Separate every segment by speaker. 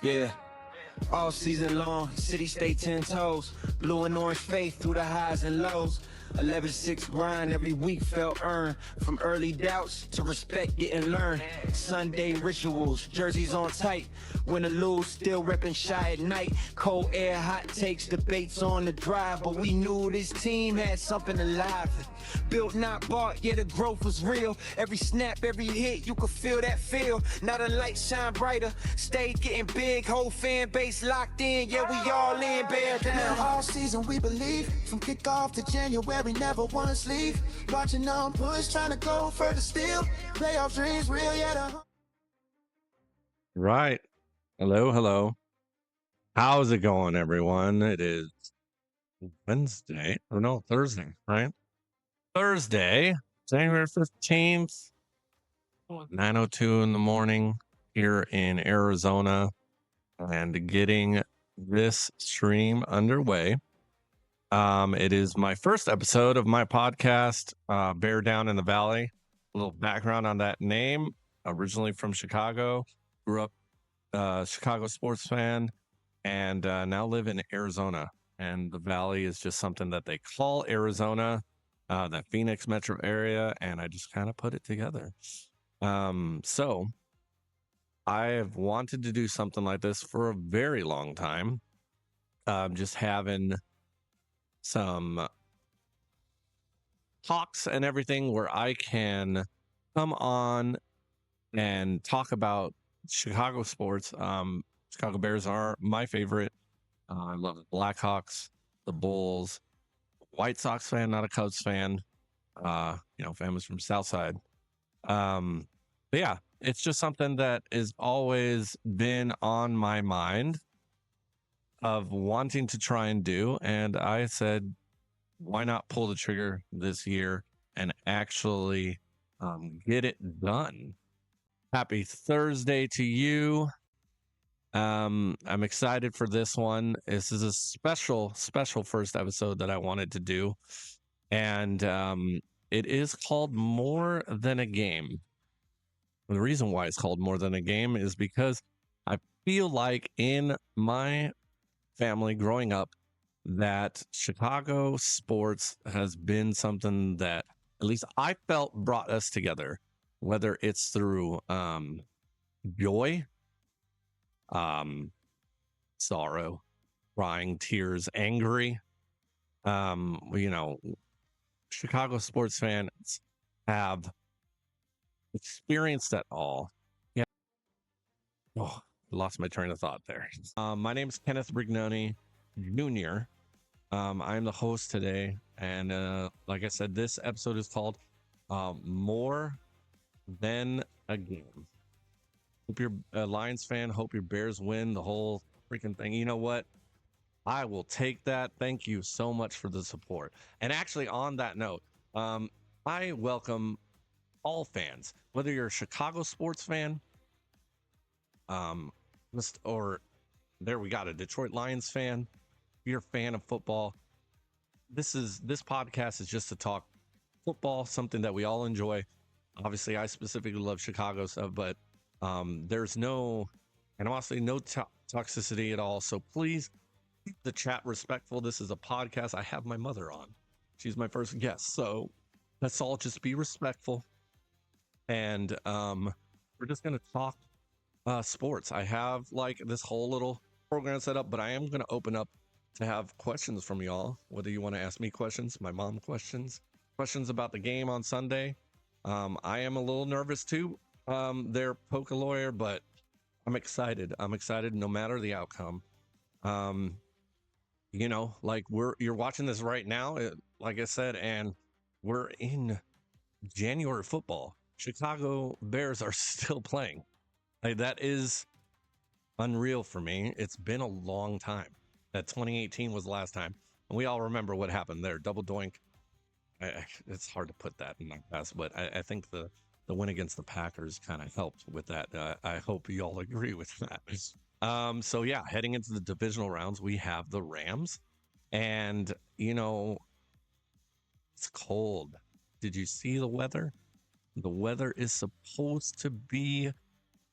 Speaker 1: Yeah. All season long, city stay 10 toes. Blue and orange faith through the highs and lows. 11-6 grind every week felt earned. From early doubts to respect getting learned. Sunday rituals, jerseys on tight. Win or lose, still repping shy at night. Cold air, hot takes, debates on the drive. But we knew this team had something alive. Built, not bought, yeah, the growth was real. Every snap, every hit, you could feel that feel. Now the lights shine brighter, stay getting big. Whole fan base locked in, yeah, we all in, bear down.
Speaker 2: All season we believe, from kickoff to January, never wanna sleep. Watching them push, trying to go further still. Playoff dreams real, yeah.
Speaker 3: Right. Hello. How's it going, everyone? It is Wednesday, or no, Thursday, right? Thursday, January 15th, 9:02 in the morning here in Arizona, and getting this stream underway. It is my first episode of my podcast, Bear Down in the Valley. A little background on that name. Originally from Chicago, grew up Chicago sports fan, and now live in Arizona. And the Valley is just something that they call Arizona, that Phoenix metro area, and I just kind of put it together. So I have wanted to do something like this for a very long time. Just having some talks and everything where I can come on and talk about Chicago sports. Chicago Bears are my favorite. I love the Blackhawks, the Bulls, White Sox fan, not a Cubs fan. Famous from Southside. But yeah, it's just something that has always been on my mind of wanting to try and do. And I said, why not pull the trigger this year and actually get it done? Happy Thursday to you. I'm excited for this one. This is a special first episode that I wanted to do. And it is called More Than a Game. And the reason why it's called More Than a Game is because I feel like in my family growing up that Chicago sports has been something that at least I felt brought us together, whether it's through joy, sorrow, crying, tears, angry. Chicago sports fans have experienced it all. Yeah. Oh, lost my train of thought there. My name is Kenneth Brignoni Jr. I'm the host today, and like I said, this episode is called More Than a Game. Hope you're a Lions fan. Hope your Bears win the whole freaking thing. You know what? I will take that. Thank you so much for the support. And actually, on that note, I welcome all fans, whether you're a Chicago sports fan, or there we got a Detroit Lions fan. If you're a fan of football, this podcast is just to talk football, something that we all enjoy. Obviously, I specifically love Chicago stuff, but there's no animosity, no toxicity at all. So please keep the chat respectful. This is a podcast. I have my mother on. She's my first guest. So let's all just be respectful. And we're just going to talk sports. I have like this whole little program set up, but I am going to open up to have questions from y'all, whether you want to ask me questions, my mom questions about the game on Sunday. I am a little nervous too. They're poke a lawyer, but I'm excited. No matter the outcome. Like you're watching this right now, like I said, and we're in January football. Chicago Bears are still playing. Like, that is unreal for me. It's been a long time. That 2018 was the last time, and we all remember what happened there. Double doink. It's hard to put that in my past, but I think the win against the Packers kind of helped with that. I hope you all agree with that. So yeah, heading into the divisional rounds, we have the Rams, and it's cold. Did you see the weather? The weather is supposed to be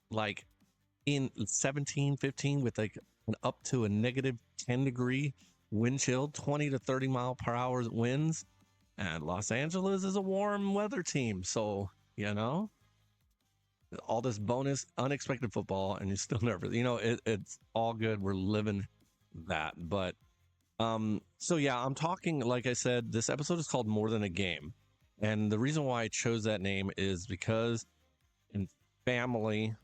Speaker 3: like in 17, 15 with like an up to a negative 10 degree wind chill, 20 to 30 mile per hour winds. And Los Angeles is a warm weather team. So, you know, all this bonus unexpected football and you still never, it's all good. We're living that. But so yeah, I'm talking, like I said, this episode is called More Than a Game. And the reason why I chose that name is because in family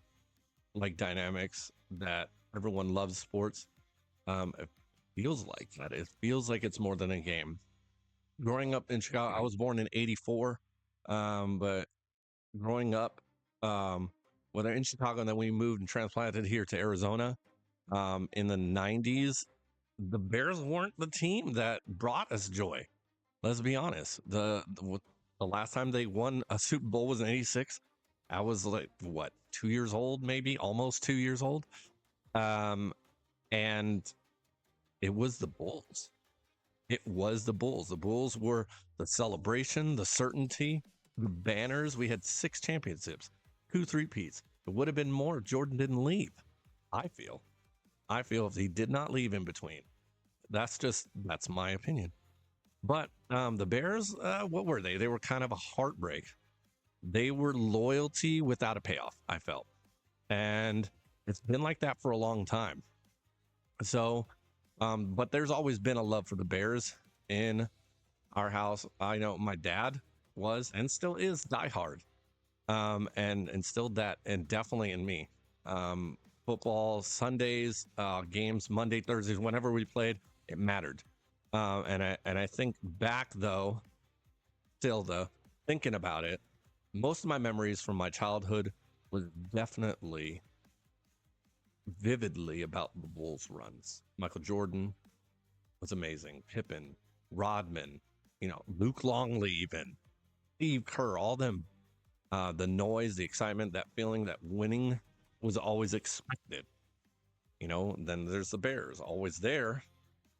Speaker 3: like dynamics that everyone loves sports, it feels like that. It feels like it's more than a game. Growing up in Chicago, I was born in 84. But growing up, whether in Chicago and then we moved and transplanted here to Arizona, in the 90s, the Bears weren't the team that brought us joy. Let's be honest. The last time they won a Super Bowl was in '86. I was like, what, 2 years old, maybe almost 2 years old. And it was the Bulls. It was the Bulls. The Bulls were the celebration, the certainty, the banners. We had 6 championships, 2 three-peats. It would have been more if Jordan didn't leave. I feel if he did not leave in between. That's my opinion. But the Bears, what were they? They were kind of a heartbreak. They were loyalty without a payoff, I felt. And it's been like that for a long time. So, but there's always been a love for the Bears in our house. I know my dad was and still is diehard, and instilled that, and definitely in me. Football, Sundays, games, Monday, Thursdays, whenever we played, it mattered. And I think back though, thinking about it, most of my memories from my childhood was definitely vividly about the Bulls runs. Michael Jordan was amazing. Pippen, Rodman, Luke Longley, even Steve Kerr, all them. The noise, the excitement, that feeling that winning was always expected. Then there's the Bears, always there,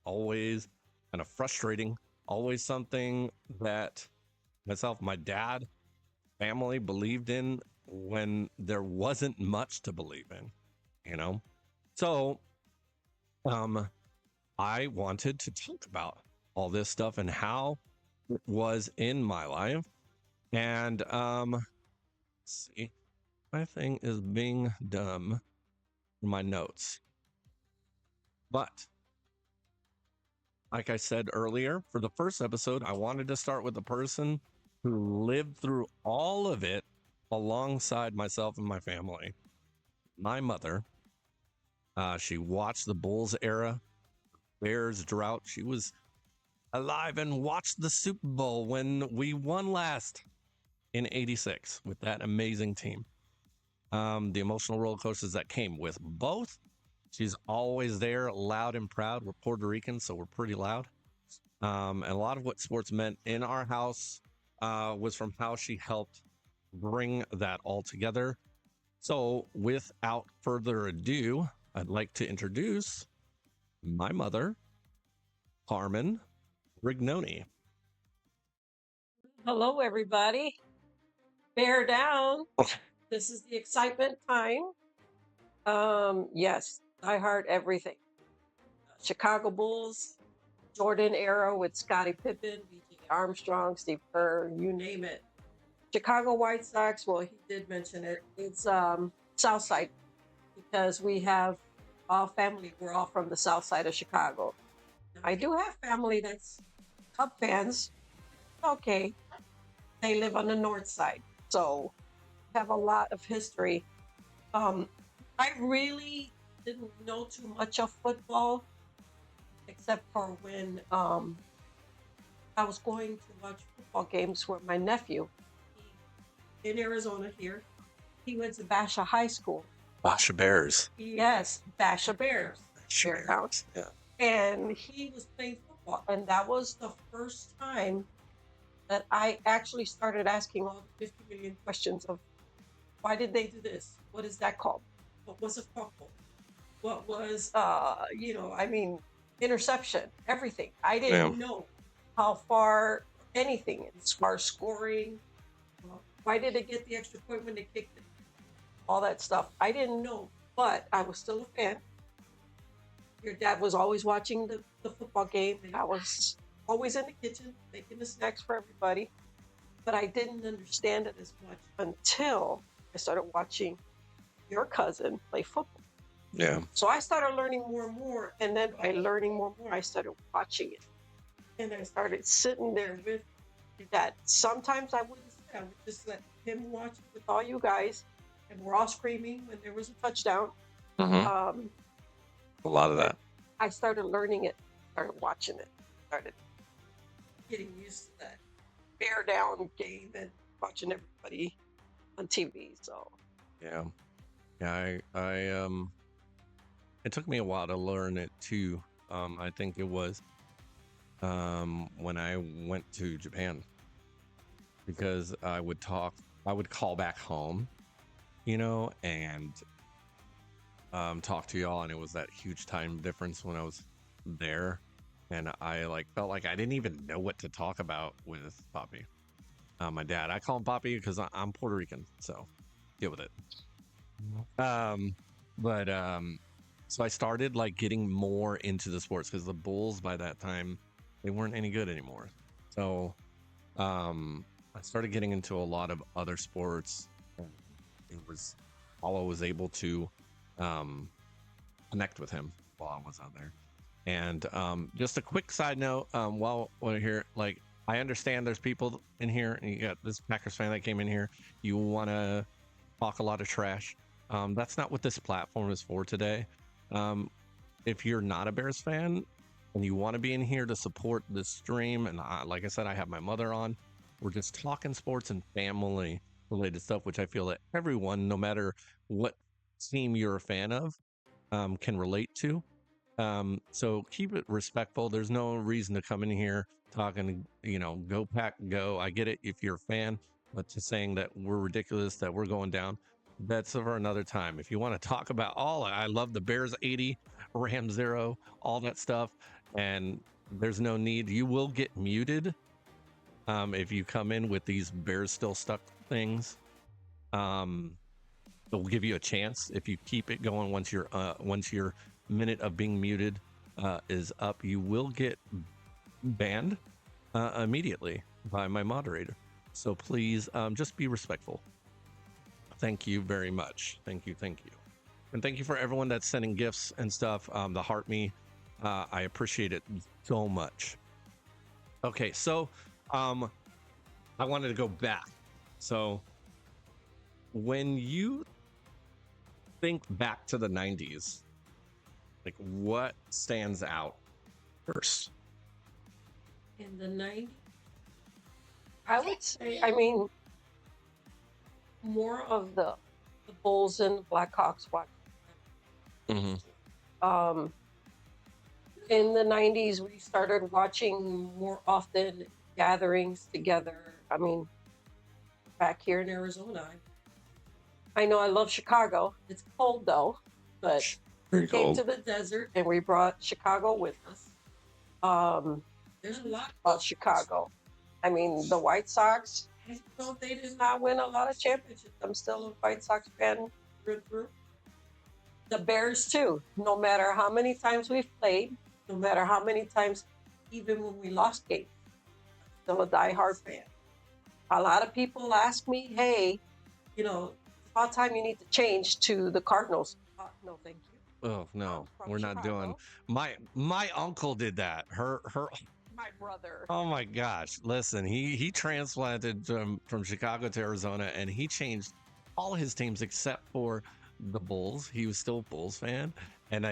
Speaker 3: always kind of frustrating, always something that myself, my dad, family believed in when there wasn't much to believe in. So I wanted to talk about all this stuff and how it was in my life. And let's see, my thing is being dumb for my notes. But like I said earlier, for the first episode, I wanted to start with the person who lived through all of it alongside myself and my family. My mother, she watched the Bulls era, Bears drought. She was alive and watched the Super Bowl when we won last in '86 with that amazing team. The emotional roller coasters that came with both. She's always there, loud and proud. We're Puerto Rican, so we're pretty loud. And a lot of what sports meant in our house was from how she helped bring that all together. So without further ado, I'd like to introduce my mother, Carmen Rignoni.
Speaker 4: Hello, everybody. Bear down. This is the excitement time. Yes, I heard everything. Chicago Bulls, Jordan era with Scottie Pippen, B.J. Armstrong, Steve Kerr, you name it. Chicago White Sox, well, he did mention it. It's South Side, because we have all family. We're all from the South Side of Chicago. I do have family that's Cub fans. Okay, they live on the North Side, so have a lot of history. I really didn't know too much of football, except for when I was going to watch football games with my nephew in Arizona here. He went to Basha High School.
Speaker 3: Basha Bears.
Speaker 4: Yes, Basha Bears.
Speaker 3: Bear
Speaker 4: House.
Speaker 3: Yeah.
Speaker 4: And he was playing football. And that was the first time that I actually started asking all the 50 million questions of why did they do this? What is that called? What was a fumble? What was, interception, everything. I didn't know how far anything as far as scoring. Why did they get the extra point when they kicked it? All that stuff. I didn't know but I was still a fan. Your dad was always watching the football game, and I was always in the kitchen making the snacks for everybody. But I didn't understand it as much until I started watching your cousin play football.
Speaker 3: Yeah.
Speaker 4: So I started learning more and more. And then by learning more and more, I started watching it. And I started sitting there with your dad. Sometimes I wouldn't sit, I would just let him watch it with all you guys. And we're all screaming when there was a touchdown.
Speaker 3: Mm-hmm.
Speaker 4: Um,
Speaker 3: A lot of
Speaker 4: but
Speaker 3: that.
Speaker 4: I started learning it, started watching it, started getting used to that bear down game and watching everybody on TV. So
Speaker 3: Yeah. Yeah. It took me a while to learn it too. I think it was when I went to Japan, because I would call back home, and talk to y'all, and it was that huge time difference when I was there, and I felt like I didn't even know what to talk about with Poppy. My dad, I call him Poppy because I'm Puerto Rican, so deal with it. But so I started getting more into the sports, because the Bulls by that time, they weren't any good anymore. So I started getting into a lot of other sports, and it was all I was able to connect with him while I was out there. And just a quick side note, while we're here, I understand there's people in here, and you got this Packers fan that came in here. You want to talk a lot of trash. That's not what this platform is for today. If you're not a Bears fan and you want to be in here to support this stream, and like I said, I have my mother on. We're just talking sports and family related stuff, which I feel that everyone, no matter what team you're a fan of, can relate to. So keep it respectful. There's no reason to come in here talking, go pack, go. I get it if you're a fan, but just saying that we're ridiculous, that we're going down, that's for another time. If you want to talk about I love the Bears 80, Rams 0, all that stuff, and there's no need. You will get muted if you come in with these Bears still stuck things. It'll give you a chance if you keep it going. Once your minute of being muted is up, you will get banned immediately by my moderator. So please just be respectful. Thank you very much. Thank you. And thank you for everyone that's sending gifts and stuff. The heart me, I appreciate it so much. Okay, so I wanted to go back. So when you think back to the 90s, what stands out first?
Speaker 4: in the 90s, I would say, more of the Bulls and the Blackhawks watching.
Speaker 3: Mm-hmm.
Speaker 4: In the 90s, we started watching more often, gatherings together. Back here in Arizona, I know I love Chicago. It's cold though, but
Speaker 3: Very
Speaker 4: we came
Speaker 3: cold.
Speaker 4: to the desert and we brought Chicago with us. There's a lot about Chicago. The White Sox, they did not win a lot of championships. I'm still a White Sox fan through and through. The Bears too. No matter how many times we've played, no matter how many times, even when we lost games, I'm still a diehard fan. A lot of people ask me, hey, it's about time you need to change to the Cardinals. No, thank you.
Speaker 3: Oh no,
Speaker 4: From
Speaker 3: we're not doing.
Speaker 4: Chicago.
Speaker 3: My uncle did that. Her.
Speaker 4: My brother.
Speaker 3: Oh my gosh! Listen, he transplanted from Chicago to Arizona, and he changed all his teams except for the Bulls. He was still a Bulls fan, and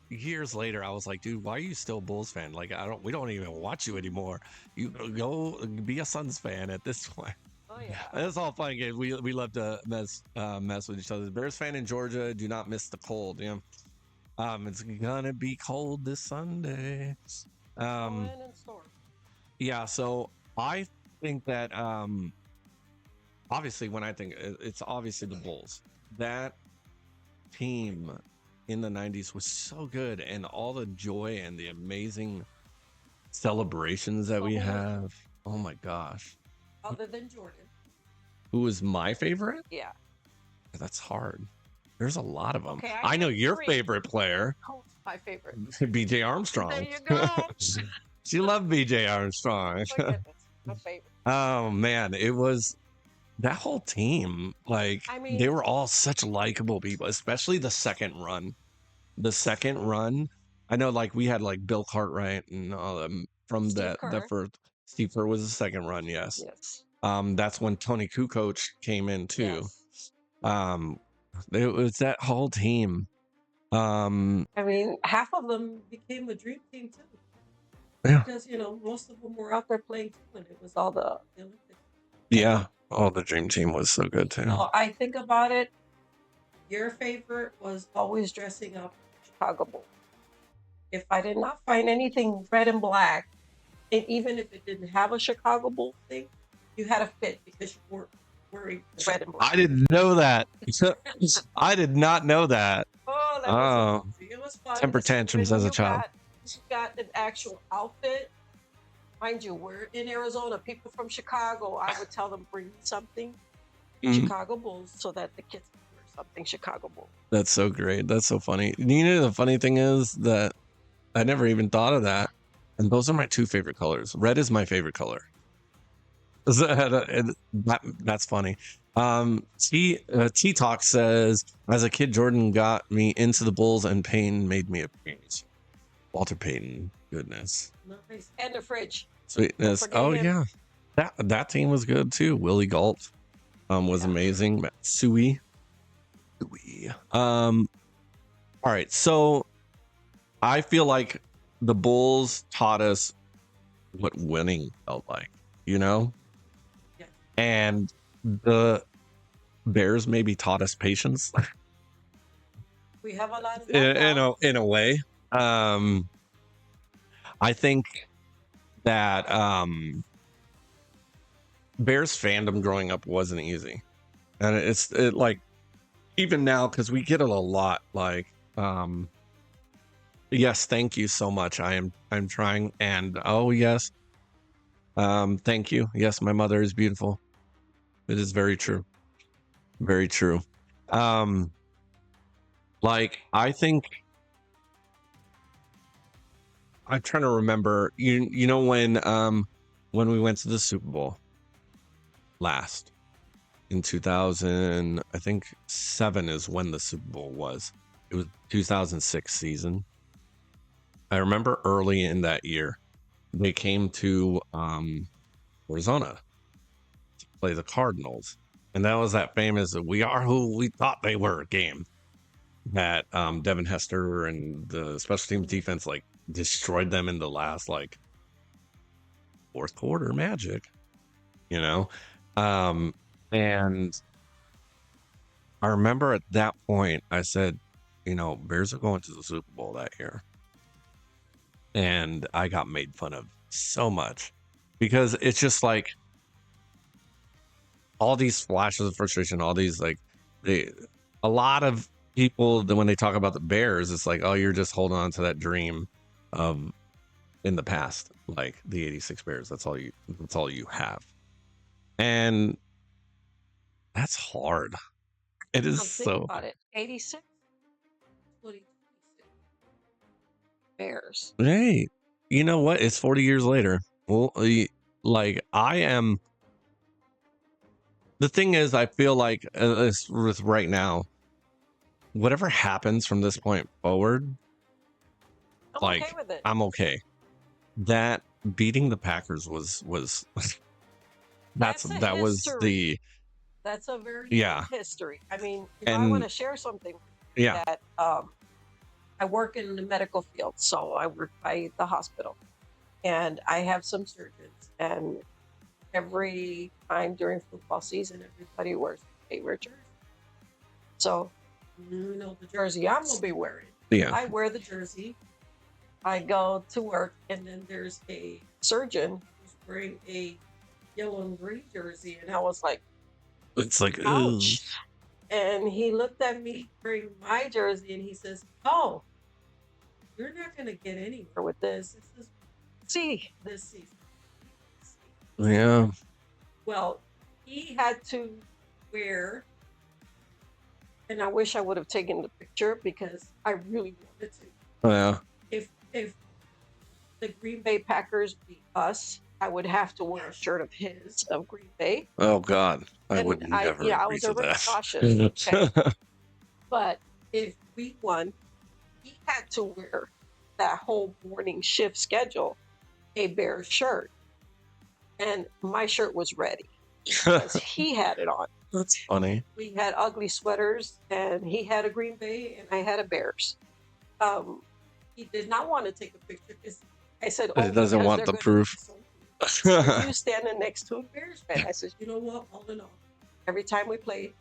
Speaker 3: years later, I was like, dude, why are you still a Bulls fan? We don't even watch you anymore. You go be a Suns fan at this point.
Speaker 4: Oh yeah.
Speaker 3: That's all fun games. We love to mess with each other. The Bears fan in Georgia, do not miss the cold. Yeah. It's gonna be cold this Sunday. Yeah, so I think that obviously when I think it's obviously the Bulls. That team in the 90s was so good, and all the joy and the amazing celebrations that we have. Oh my gosh.
Speaker 4: Other than Jordan.
Speaker 3: Who was my favorite?
Speaker 4: Yeah.
Speaker 3: That's hard. There's a lot of them.
Speaker 4: Okay,
Speaker 3: I know
Speaker 4: named
Speaker 3: your
Speaker 4: 3.
Speaker 3: favorite player,
Speaker 4: Colt's my favorite.
Speaker 3: BJ Armstrong.
Speaker 4: There you go.
Speaker 3: She loved BJ Armstrong.
Speaker 4: My goodness, my favorite.
Speaker 3: Oh man, it was that whole team. Like
Speaker 4: I
Speaker 3: they
Speaker 4: mean,
Speaker 3: were all such likable people, especially the second run. The second run, I know, like we had like Bill Cartwright and all them from
Speaker 4: Steve
Speaker 3: that
Speaker 4: Kerr.
Speaker 3: first. Steve Kerr was the second run, yes.
Speaker 4: Yes.
Speaker 3: That's when Tony Kukoc came in too.
Speaker 4: Yes.
Speaker 3: Um, it was that whole team. Um,
Speaker 4: I mean, half of them became a dream team too.
Speaker 3: Yeah.
Speaker 4: Because, most of them were out there playing too, and it was all the Olympics.
Speaker 3: Yeah. Oh, the dream team was so good too.
Speaker 4: So I think about it. Your favorite was always dressing up Chicago Bulls. If I did not find anything red and black, and even if it didn't have a Chicago Bulls thing, you had a fit because you were wearing red and black.
Speaker 3: I didn't know that. I did not know that.
Speaker 4: Oh, that was amazing. It was fun.
Speaker 3: Temper tantrums as a child.
Speaker 4: You got an actual outfit. Mind you, we're in Arizona. People from Chicago, I would tell them, bring me something Chicago Bulls so that the kids can wear something Chicago Bulls.
Speaker 3: That's so great. That's so funny. You know, the funny thing is that I never even thought of that. And those are my two favorite colors. Red is my favorite color. That's funny. T Talk says, as a kid, Jordan got me into the Bulls and Payton made me a Phoenix. Walter Payton, goodness.
Speaker 4: Nice. And the fridge.
Speaker 3: Sweetness. Oh him. Yeah. That team was good too. Willie Galt was amazing. Suey. All right. So I feel like the Bulls taught us what winning felt like, Yeah. And the Bears maybe taught us patience.
Speaker 4: We have a lot of that
Speaker 3: in a way. I think that Bears fandom growing up wasn't easy, and it's like even now, because we get it a lot, like yes, thank you so much, I'm trying, and oh yes, thank you, yes, my mother is beautiful. It is very true. Like I think I'm trying to remember, you know when we went to the Super Bowl last in 2000, I think 7 is when the Super Bowl was. It was 2006 season. I remember early in that year, they came to Arizona to play the Cardinals. And that was that famous "we are who we thought they were" game that Devin Hester and the special teams defense like destroyed them in the last like fourth quarter magic, and I remember at that point I said, Bears are going to the Super Bowl that year, and I got made fun of so much because it's just like all these flashes of frustration, all these like a lot of people that when they talk about the Bears, it's like, oh, you're just holding on to that dream of in the past, like the 86 Bears. That's all you have. And that's hard. It is so
Speaker 4: about it. 86 Bears.
Speaker 3: Hey, you know what? It's 40 years later. Well, like I am. The thing is, I feel like with right now, whatever happens from this point forward,
Speaker 4: I'm okay with it.
Speaker 3: I'm okay. That beating the Packers was that's
Speaker 4: a very history. I mean,
Speaker 3: and
Speaker 4: I want to share something. That I work in the medical field, so I work by the hospital, and I have some surgeons, and every time during football season, everybody wears their favorite jersey. So, the jersey I'm gonna be wearing.
Speaker 3: Yeah.
Speaker 4: I wear the jersey. I go to work, and then there's a surgeon who's wearing a yellow and green jersey, and I was like,
Speaker 3: it's like,
Speaker 4: ouch. And he looked at me wearing my jersey, and he says, "Oh, you're not gonna get anywhere with this. This is this season."
Speaker 3: Yeah.
Speaker 4: Well, he had to wear and I wish I would have taken the picture because I really wanted to.
Speaker 3: Yeah.
Speaker 4: If the Green Bay Packers beat us, I would have to wear a shirt of his of Green Bay.
Speaker 3: Oh God, I
Speaker 4: And
Speaker 3: would never
Speaker 4: I
Speaker 3: agree
Speaker 4: was
Speaker 3: to
Speaker 4: already
Speaker 3: that.
Speaker 4: cautious. Okay. But if we won, he had to wear that whole morning shift schedule a Bears shirt. And my shirt was ready because he had it on.
Speaker 3: That's funny.
Speaker 4: We had ugly sweaters, and he had a Green Bay, and I had a Bears. He did not want to take a picture because I said,
Speaker 3: He doesn't
Speaker 4: because
Speaker 3: want
Speaker 4: they're
Speaker 3: the
Speaker 4: gonna
Speaker 3: proof.
Speaker 4: be so mean. You standing next to a Bears fan. I said, you know what? All in all, every time we played,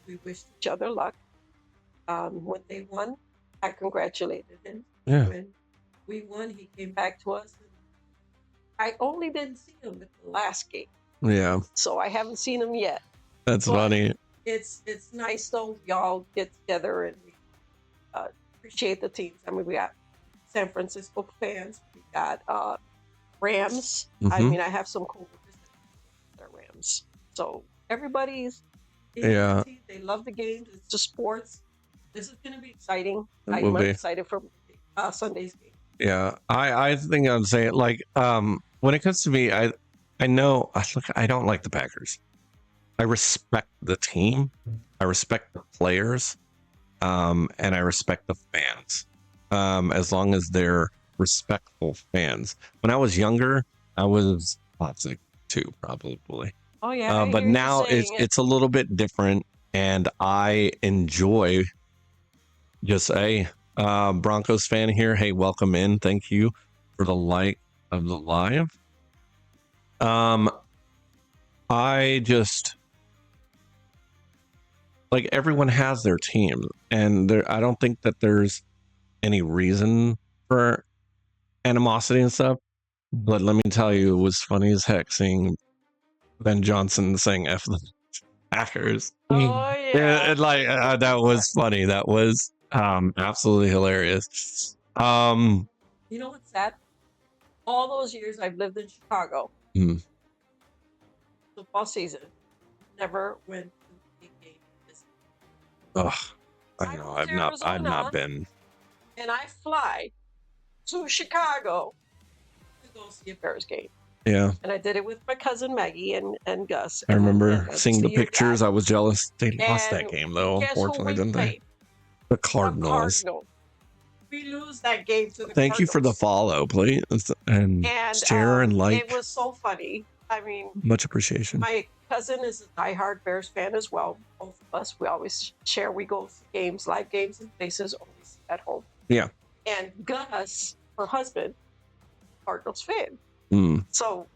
Speaker 4: we wished each other luck. When they won, I congratulated him.
Speaker 3: Yeah.
Speaker 4: When we won, he came back to us. And I only didn't see him at the last game,
Speaker 3: Yeah,
Speaker 4: so I haven't seen him yet.
Speaker 3: that's
Speaker 4: But
Speaker 3: funny.
Speaker 4: it's nice though. We all get together and we appreciate the teams. I mean, we got San Francisco fans. We got Rams. I
Speaker 3: Mhm.
Speaker 4: mean, I have some coworkers that are Rams. So everybody's
Speaker 3: Yeah.
Speaker 4: the team. They love the games. It's the sports. This is going to be exciting.
Speaker 3: It will
Speaker 4: I'm
Speaker 3: be.
Speaker 4: excited for Sunday's game.
Speaker 3: Yeah, I think I'm saying like when it comes to me, I know look, I don't like the Packers. I respect the team, I respect the players, and I respect the fans. As long as they're respectful fans. When I was younger, I was toxic too, probably.
Speaker 4: Oh yeah, I
Speaker 3: But
Speaker 4: hear you
Speaker 3: now
Speaker 4: saying it.
Speaker 3: it's a little bit different, and I enjoy just Broncos fan here. Hey, welcome in. Thank you for the like of the live. I just like everyone has their team, and I don't think that there's any reason for animosity and stuff. But let me tell you, it was funny as heck seeing Ben Johnson saying "F the Packers."
Speaker 4: Oh yeah,
Speaker 3: And like that was funny. That was absolutely hilarious.
Speaker 4: You know what's sad? All those years I've lived in Chicago,
Speaker 3: Mhm.
Speaker 4: football season, never went to a game.
Speaker 3: Ugh, I
Speaker 4: I
Speaker 3: know.
Speaker 4: moved
Speaker 3: I've
Speaker 4: to
Speaker 3: not
Speaker 4: Arizona,
Speaker 3: been.
Speaker 4: and I fly to Chicago to go see a Bears game.
Speaker 3: Yeah,
Speaker 4: And I did it with my cousin Maggie and Gus.
Speaker 3: I remember
Speaker 4: and
Speaker 3: seeing the
Speaker 4: see you
Speaker 3: pictures.
Speaker 4: guys.
Speaker 3: I was jealous. They lost that
Speaker 4: And
Speaker 3: game though,
Speaker 4: guess who
Speaker 3: unfortunately,
Speaker 4: we
Speaker 3: didn't they?
Speaker 4: played?
Speaker 3: The
Speaker 4: The
Speaker 3: Cardinals.
Speaker 4: Cardinals. We lose that game to the
Speaker 3: Thank you for the
Speaker 4: Cardinals.
Speaker 3: follow, please, and share and like.
Speaker 4: It was so funny. I mean,
Speaker 3: Much appreciation.
Speaker 4: my cousin is a diehard Bears fan as well. Both of us, we always share. We go to games, live games, and places always at home.
Speaker 3: Yeah.
Speaker 4: And Gus, her husband, Cardinals fan.
Speaker 3: Mm.
Speaker 4: So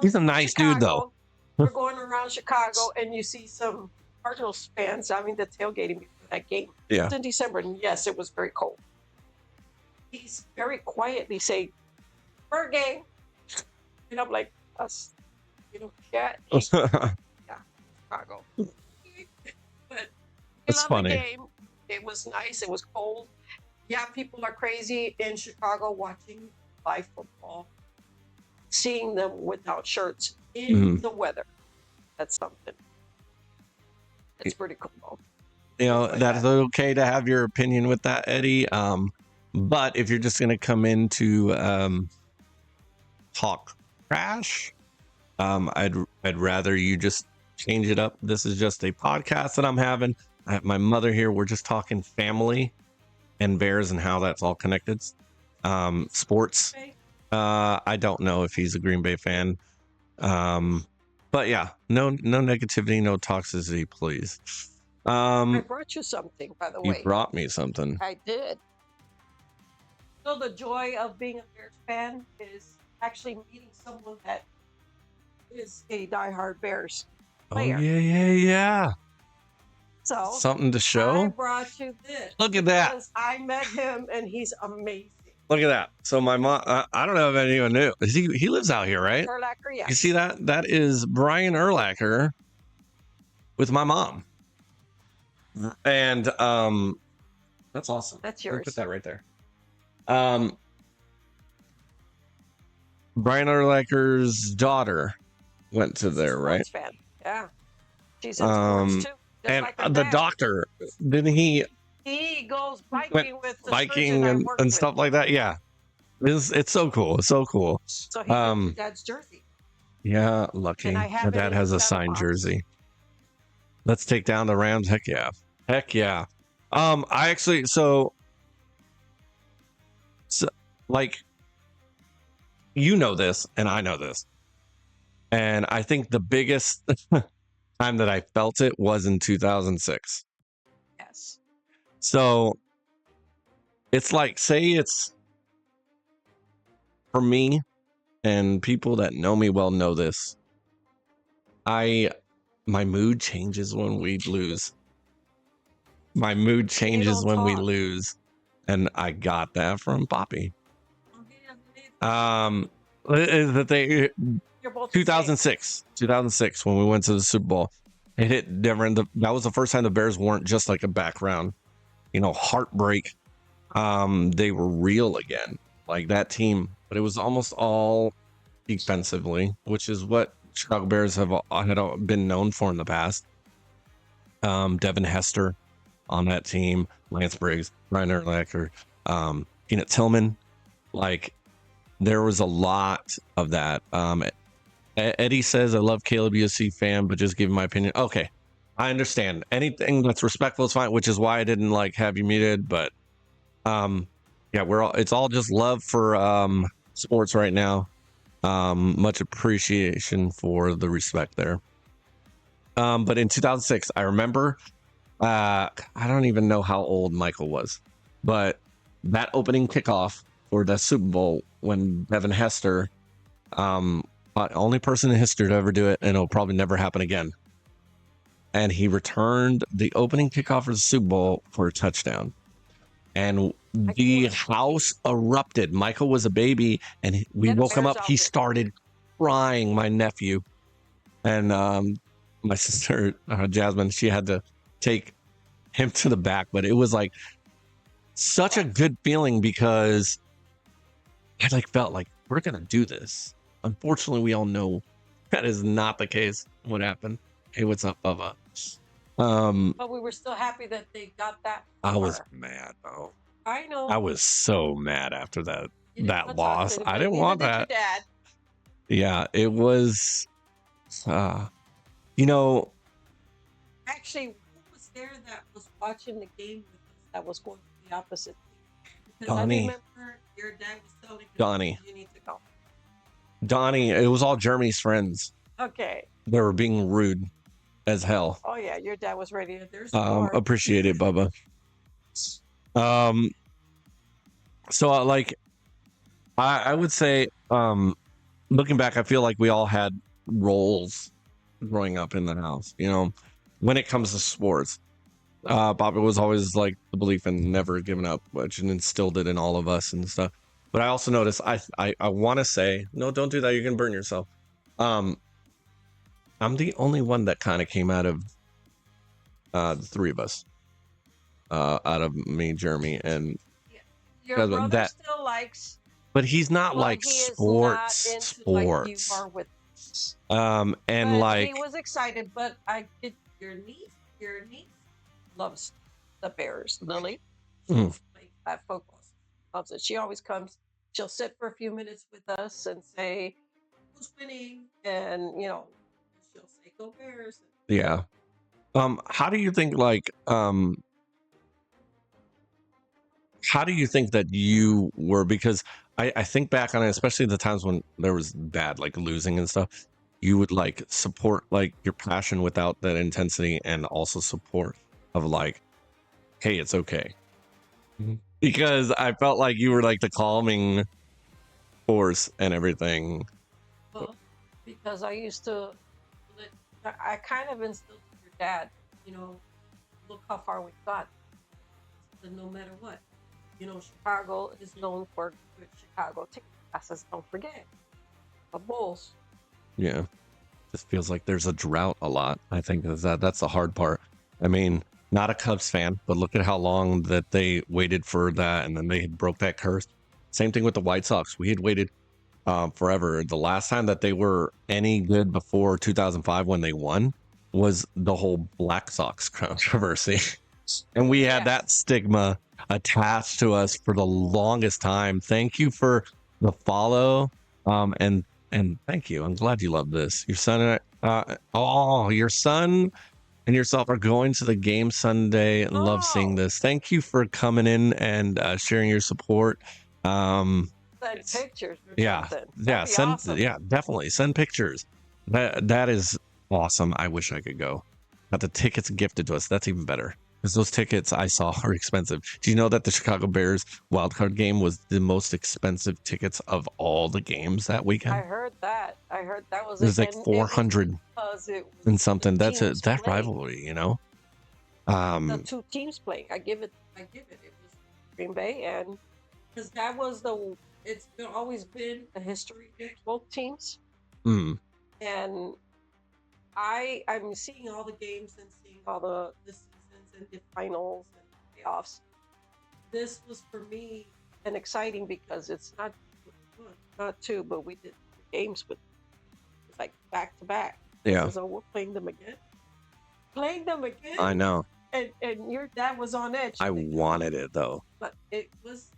Speaker 3: He's a nice dude, though.
Speaker 4: We're going around Chicago, and you see some Cardinals fans. I mean, the tailgating before that game.
Speaker 3: Yeah.
Speaker 4: It was in December, and yes, it was very cold. He's very quietly saying, "Bird game," and I'm like, "Us, you know, yeah, Chicago." But
Speaker 3: That's funny.
Speaker 4: The game. It was nice. It was cold. Yeah, people are crazy in Chicago watching live football, seeing them without shirts in the weather. That's something. It's pretty cool, though.
Speaker 3: You know, that's okay to have your opinion with that, Eddie. But if you're just gonna come in to talk trash, I'd rather you just change it up. This is just a podcast that I'm having. I have my mother here. We're just talking family and Bears and how that's all connected. Sports. I don't know if he's a Green Bay fan. But yeah, no negativity, no toxicity, please.
Speaker 4: I brought you something, by the way.
Speaker 3: You brought me something.
Speaker 4: I did. So the joy of being a Bears fan is actually meeting someone that is a diehard Bears player.
Speaker 3: Oh yeah.
Speaker 4: So
Speaker 3: something to show.
Speaker 4: I brought you this.
Speaker 3: Look at that.
Speaker 4: Because I met him and he's amazing.
Speaker 3: Look at that. So my mom, I don't know if anyone knew. He lives out here, right?
Speaker 4: Urlacher, yes.
Speaker 3: You see that? That is Brian Urlacher with my mom. And that's awesome.
Speaker 4: That's
Speaker 3: Let me
Speaker 4: yours.
Speaker 3: put that right there. Brian Urlacher's daughter went to there, right?
Speaker 4: Fan. Yeah. She's into sports too. Just
Speaker 3: And
Speaker 4: like our
Speaker 3: the
Speaker 4: dad.
Speaker 3: doctor, didn't he
Speaker 4: He goes
Speaker 3: went
Speaker 4: biking with the surgeon
Speaker 3: biking
Speaker 4: I
Speaker 3: and,
Speaker 4: work
Speaker 3: and
Speaker 4: with.
Speaker 3: stuff like that? Yeah. It's so cool. It's so cool.
Speaker 4: So he has your dad's jersey.
Speaker 3: Yeah,
Speaker 4: And
Speaker 3: lucky.
Speaker 4: I
Speaker 3: My
Speaker 4: have it
Speaker 3: dad
Speaker 4: in
Speaker 3: has
Speaker 4: the
Speaker 3: a
Speaker 4: saddle
Speaker 3: signed
Speaker 4: box.
Speaker 3: jersey. Let's take down the Rams. Heck yeah. Heck yeah. I actually so like you know this and I know this. And I think the biggest time that I felt it was in 2006.
Speaker 4: Yes.
Speaker 3: So it's like, say it's for me, and people that know me well know this. My mood changes when we lose. My mood
Speaker 4: And you
Speaker 3: changes
Speaker 4: don't
Speaker 3: when we
Speaker 4: talk.
Speaker 3: lose. And I got that from Poppy.
Speaker 4: Oh, he doesn't either.
Speaker 3: Is that they
Speaker 4: You're both the same.
Speaker 3: 2006 when we went to the Super Bowl. It hit different. That was the first time the Bears weren't just like a background, heartbreak. They were real again, like that team, but it was almost all defensively, which is what Chicago Bears had been known for in the past. Devin Hester on that team, Lance Briggs, Ryan Urlacher, Peanut Tillman, like there was a lot of that. Eddie says, I love Caleb USC fan, but just give my opinion. Okay, I understand. Anything that's respectful is fine, which is why I didn't like have you muted. But yeah, it's all just love for sports right now. Much appreciation for the respect there. But in 2006, I remember, I don't even know how old Michael was, but that opening kickoff for the Super Bowl when Devin Hester, only person in history to ever do it, and it'll probably never happen again. And he returned the opening kickoff for the Super Bowl for a touchdown. And the house erupted. Michael was a baby, and we woke him up. He started crying, my nephew. And my sister, Jasmine, she had to take him to the back. But it was like such a good feeling because I felt like we're going to do this. Unfortunately, we all know that is not the case. What happened? Hey, what's up, Bubba?
Speaker 4: But we were still happy that they got that
Speaker 3: far. I was mad, though.
Speaker 4: I know.
Speaker 3: I was so mad after that loss. I didn't want that.
Speaker 4: Your dad.
Speaker 3: Yeah, it was. Actually,
Speaker 4: who was there that was watching the game with us that was going to the opposite team? Because
Speaker 3: Donnie.
Speaker 4: I remember your dad was telling
Speaker 3: Donnie.
Speaker 4: You need to go.
Speaker 3: Donnie, it was all Jeremy's friends.
Speaker 4: Okay.
Speaker 3: They were being rude as hell.
Speaker 4: Oh yeah, your dad was ready to. There's
Speaker 3: appreciate it, Bubba. So I would say, looking back, I feel like we all had roles growing up in the house, when it comes to sports. Bobby was always like the belief in never giving up, which instilled it in all of us and stuff. But I also noticed, I want to say, no, don't do that. You're going to burn yourself. I'm the only one that kind of came out of the three of us, out of me, Jeremy, and
Speaker 4: your brother still likes,
Speaker 3: but he's not like sports.
Speaker 4: Like you are with.
Speaker 3: And
Speaker 4: but he was excited, but I did. Your niece loves the Bears. Lily, she's at football. Loves it. She always comes. She'll sit for a few minutes with us and say, "Who's winning?" And she'll say, "Go Bears."
Speaker 3: Yeah. How do you think how do you think that you were? Because I think back on it, especially the times when there was bad, like losing and stuff, you would support your passion without that intensity, and also support of hey, it's okay. Because I felt like you were the calming force and everything.
Speaker 4: Well, because I used to, I kind of instilled with your dad, look how far we got. So no matter what, Chicago is known for good Chicago ticket classes. Don't forget the Bulls.
Speaker 3: Yeah, just feels like there's a drought a lot. I think that's the hard part. I mean, not a Cubs fan, but look at how long that they waited for that, and then they broke that curse. Same thing with the White Sox. We had waited forever. The last time that they were any good before 2005 when they won was the whole Black Sox controversy. And we had that
Speaker 4: Yes.
Speaker 3: stigma attached to us for the longest time. Thank you for the follow. And thank you. I'm glad you love this. Your son your son and yourself are going to the game Sunday and love seeing
Speaker 4: Oh,
Speaker 3: this. Thank you for coming in and sharing your support.
Speaker 4: send
Speaker 3: It's
Speaker 4: pictures or
Speaker 3: yeah,
Speaker 4: something.
Speaker 3: yeah,
Speaker 4: That'd be awesome.
Speaker 3: definitely send pictures. That is awesome. I wish I could go. Got the tickets gifted to us. That's even better because those tickets I saw are expensive. Do you know that the Chicago Bears wildcard game was the most expensive tickets of all the games that
Speaker 4: I
Speaker 3: weekend?
Speaker 4: heard that. I heard that was
Speaker 3: It
Speaker 4: it,
Speaker 3: was like
Speaker 4: and it was
Speaker 3: 400
Speaker 4: because it was
Speaker 3: and
Speaker 4: the
Speaker 3: something. That's
Speaker 4: teams
Speaker 3: that
Speaker 4: playing.
Speaker 3: rivalry, you know.
Speaker 4: The two teams playing. I give it. It was Green Bay, and because that was always been a history with both teams,
Speaker 3: mm,
Speaker 4: and I'm seeing all the games and seeing all the seasons and the finals and playoffs. This was for me an exciting because it's not one, not two, but we did games with like back to back.
Speaker 3: yeah,
Speaker 4: So we're playing them again. Playing them again.
Speaker 3: I know.
Speaker 4: And your dad was on edge.
Speaker 3: I
Speaker 4: thinking,
Speaker 3: wanted it though
Speaker 4: but it was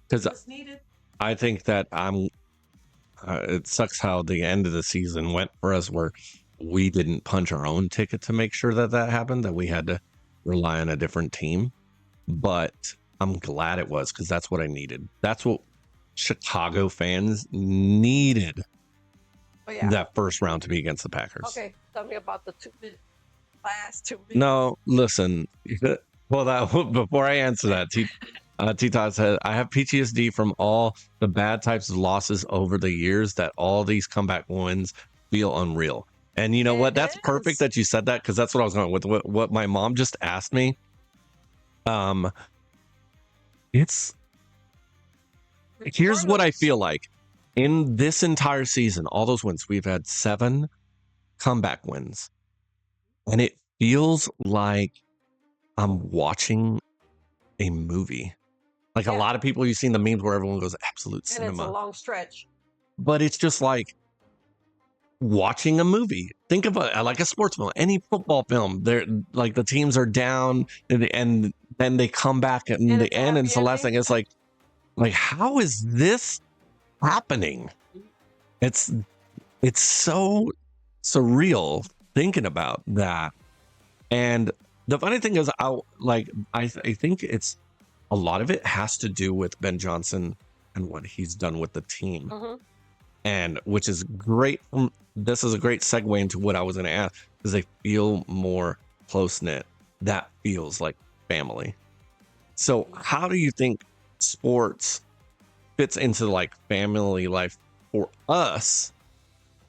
Speaker 3: because
Speaker 4: needed.
Speaker 3: I think that it sucks how the end of the season went for us, where we didn't punch our own ticket to make sure that happened. That we had to rely on a different team, but I'm glad it was because that's what I needed. That's what Chicago fans needed.
Speaker 4: Oh yeah.
Speaker 3: That first round to be against the Packers.
Speaker 4: Okay, tell me about the 2 minutes. Last 2 minutes.
Speaker 3: No, listen. Well, before I answer that, T-Todd said, I have PTSD from all the bad types of losses over the years that all these comeback wins feel unreal. And you know what? That's perfect that you said that because that's what I was going with. What my mom just asked me. Here's what I feel like. In this entire season, all those wins, we've had 7 comeback wins. And it feels like I'm watching a movie. Like a lot of people, you've seen the memes where everyone goes absolute cinema.
Speaker 4: And it's a long stretch.
Speaker 3: But it's just like watching a movie. Think of like a sports film, any football film. They're like the teams are down and then they come back at the end and it's the last thing. It's like how is this happening? It's so surreal thinking about that. And the funny thing is, I think it's a lot of it has to do with Ben Johnson and what he's done with the team, and which is great. This is a great segue into what I was going to ask because they feel more close knit. That feels like family. So, how do you think sports fits into like family life for us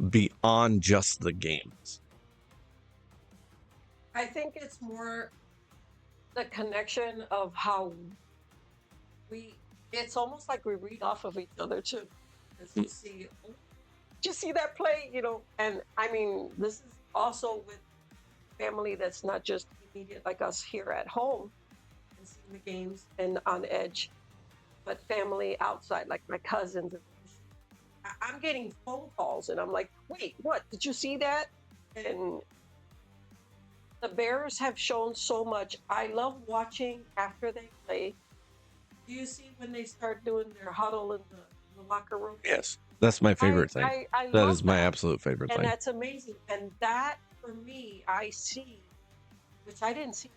Speaker 3: beyond just the games?
Speaker 4: I think it's more the connection of how it's almost like we read off of each other too. As you see, did you see that play? And I mean, this is also with family that's not just immediate like us here at home and seeing the games and on edge, but family outside, like my cousins. I'm getting phone calls and I'm like, wait, what? Did you see that? And the Bears have shown so much. I love watching after they play. Do you see when they start doing their huddle in the locker room?
Speaker 3: Yes, that's my favorite thing. That is my absolute favorite thing.
Speaker 4: And that's amazing. And that, for me, I see, which I didn't see.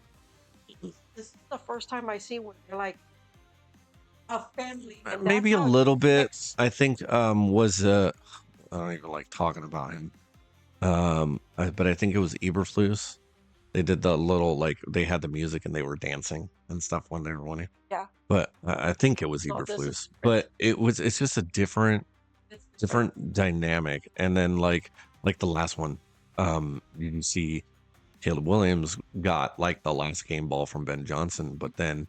Speaker 4: This is the first time I see when they're like a family.
Speaker 3: Maybe a little bit. I think was I don't even like talking about him. But I think it was Eberflus. They did the little they had the music and they were dancing and stuff when they were winning.
Speaker 4: Yeah.
Speaker 3: But I think it was Eberflus. But it's just a different dynamic. And then like the last one, you can see Caleb Williams got like the last game ball from Ben Johnson, but then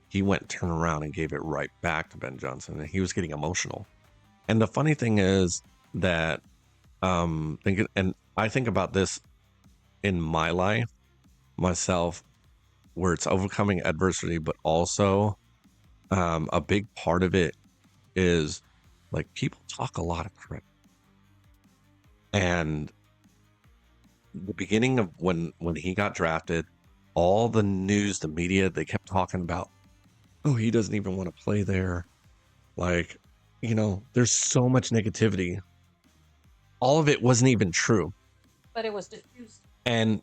Speaker 3: he went turn around and gave it right back to Ben Johnson, and he was getting emotional. And the funny thing is that I think about this in my life myself, where it's overcoming adversity, but also a big part of it is like people talk a lot of crap, and the beginning of when he got drafted, all the news, the media, they kept talking about, oh, he doesn't even want to play there. Like, there's so much negativity. All of it wasn't even true.
Speaker 4: But it was diffused.
Speaker 3: And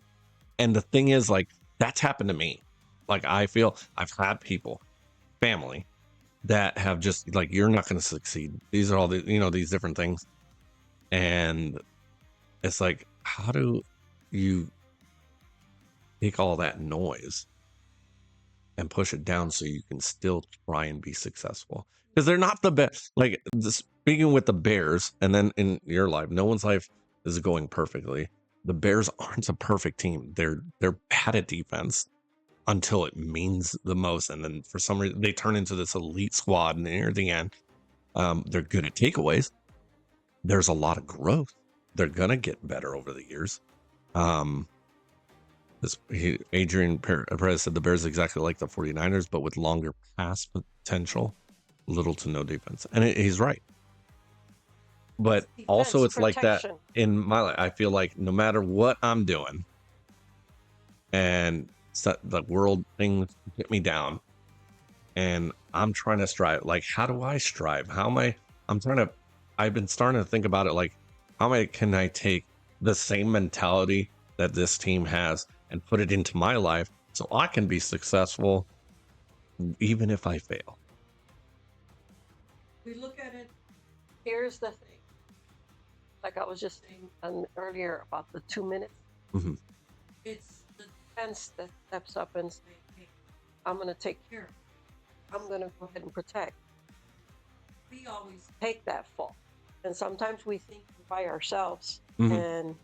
Speaker 3: the thing is, like, that's happened to me. Like, I feel I've had people, family, that have just like, you're not going to succeed. These are all the, these different things. And it's like, how do you take all that noise and push it down so you can still try and be successful? Because they're not the best. Like, speaking with the Bears, and then in your life, no one's life is going perfectly. The Bears aren't a perfect team. They're bad at defense until it means the most, and then for some reason they turn into this elite squad near the end. They're good at takeaways. There's a lot of growth. They're gonna get better over the years. Adrian Perez said the Bears exactly like the 49ers, but with longer pass potential, little to no defense. And he's right. But
Speaker 4: Defense,
Speaker 3: also, it's like that
Speaker 4: protection.
Speaker 3: in my life. I feel like no matter what I'm doing, and the world things hit me down, and I'm trying to strive. Like, how do I strive? How am I? I've been starting to think about it. Like, can I take the same mentality that this team has and put it into my life so I can be successful, even if I fail?
Speaker 4: We look at it. Here's the thing. Like I was just saying earlier about the 2 minutes.
Speaker 3: Mhm.
Speaker 4: It's the defense that steps up and say, hey, I'm going to take care of it. I'm going to go ahead and protect. We always take that fall. And sometimes we think we're by ourselves and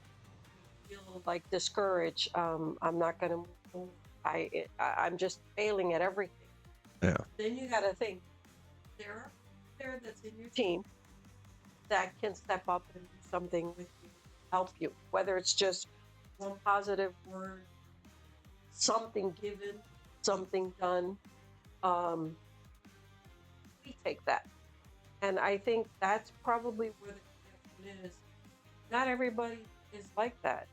Speaker 4: feel like discouraged. I'm not going to move. I'm just failing at everything.
Speaker 3: Yeah.
Speaker 4: Then you got to think, there are there that's in your team that can step up and do something with you, help you, whether it's just one positive word, something given, something done. We take that. And I think that's probably where the connection is. Not everybody is like that.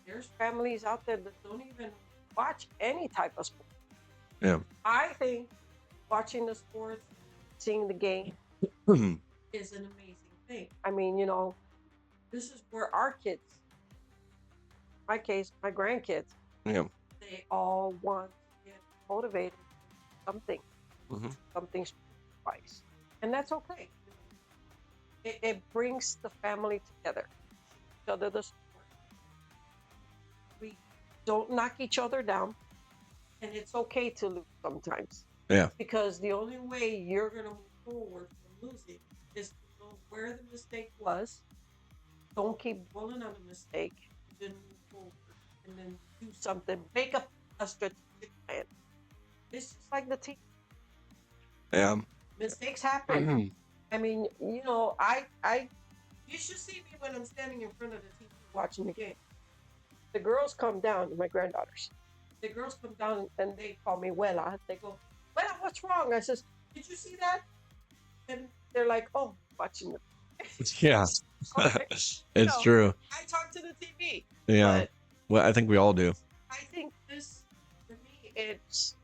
Speaker 4: There's families out there that don't even watch any type of sport.
Speaker 3: Yeah.
Speaker 4: I think watching the sports, seeing the game is an amazing thing. I mean, this is where our kids, my case, my grandkids, they all want to get motivated something, something twice. And that's okay. It brings the family together. Each other the support. We don't knock each other down. And it's okay to lose sometimes.
Speaker 3: Yeah.
Speaker 4: Because the only way you're going to move forward from losing is to know where the mistake was. Don't keep dwelling on the mistake. Then move forward and then do something. Make a strategic plan. It's just like the team.
Speaker 3: Yeah.
Speaker 4: Mistakes happen. I mean, you should see me when I'm standing in front of the TV watching the game. The girls come down, my granddaughters. The girls come down and they call me Wella. They go, Wella, what's wrong? I says, did you see that? And they're like, oh, watching the
Speaker 3: Yeah.
Speaker 4: okay.
Speaker 3: It's true.
Speaker 4: I talk to the TV.
Speaker 3: Yeah.
Speaker 4: But
Speaker 3: Well, I think we all do.
Speaker 4: I think this, for me, it's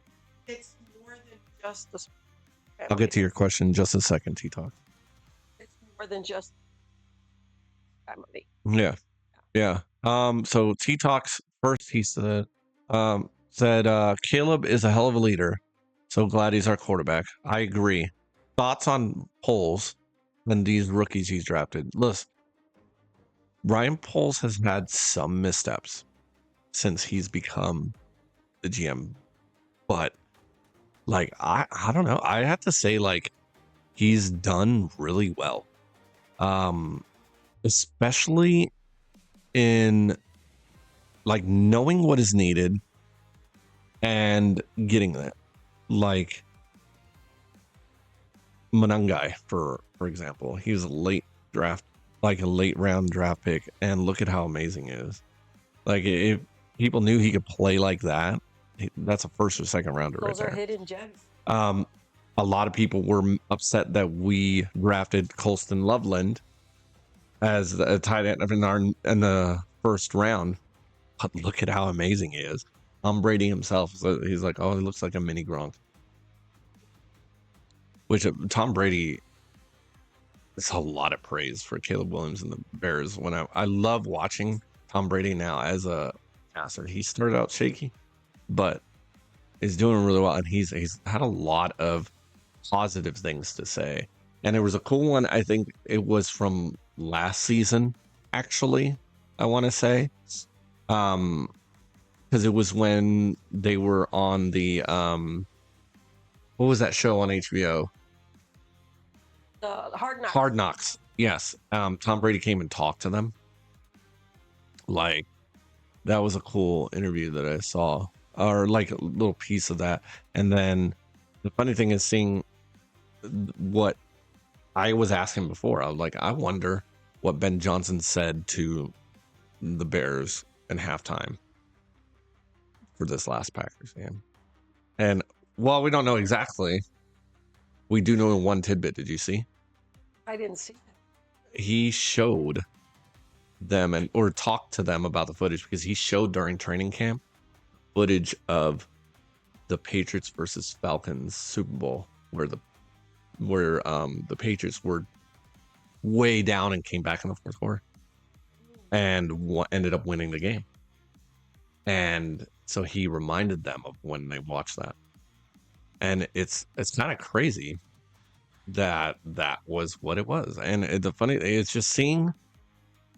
Speaker 4: more than just the family.
Speaker 3: I'll get to your question in just a second, T-Talk.
Speaker 4: It's more than just family.
Speaker 3: Yeah. Yeah. So T-Talks first, he said, Caleb is a hell of a leader. So glad he's our quarterback. I agree. Thoughts on Poles and these rookies he's drafted? Listen, Ryan Poles has had some missteps since he's become the GM, but like, I don't know. I have to say, like, he's done really well. Especially in like knowing what is needed and getting that. Like Manangai, for example, he was a late round draft pick, and look at how amazing he is. Like, if people knew he could play like that, that's a first or second rounder.
Speaker 4: Those
Speaker 3: right
Speaker 4: are
Speaker 3: there.
Speaker 4: hidden gems.
Speaker 3: A lot of people were upset that we drafted Colston Loveland as a tight end in the first round, but look at how amazing he is. Tom Brady himself, so he's like, oh, he looks like a mini Gronk. Which Tom Brady is a lot of praise for Caleb Williams and the Bears. When I love watching Tom Brady now as a passer. He started out shaky, but is doing really well, and he's had a lot of positive things to say. And there was a cool one, I think it was from last season, actually, I want to say. Because it was when they were on the what was that show on HBO?
Speaker 4: The Hard Knocks.
Speaker 3: Hard Knocks. Yes. Tom Brady came and talked to them. Like, that was a cool interview that I saw, or like a little piece of that. And then the funny thing is seeing what I was asking before. I was like, I wonder what Ben Johnson said to the Bears in halftime for this last Packers game. And while we don't know exactly, we do know one tidbit. Did you see?
Speaker 4: I didn't see that.
Speaker 3: He showed them or talked to them about the footage, because he showed during training camp footage of the Patriots versus Falcons Super Bowl, where the Patriots were way down and came back in the fourth quarter and ended up winning the game. And so he reminded them of when they watched that. And it's kind of crazy that was what it was. And the funny thing is just seeing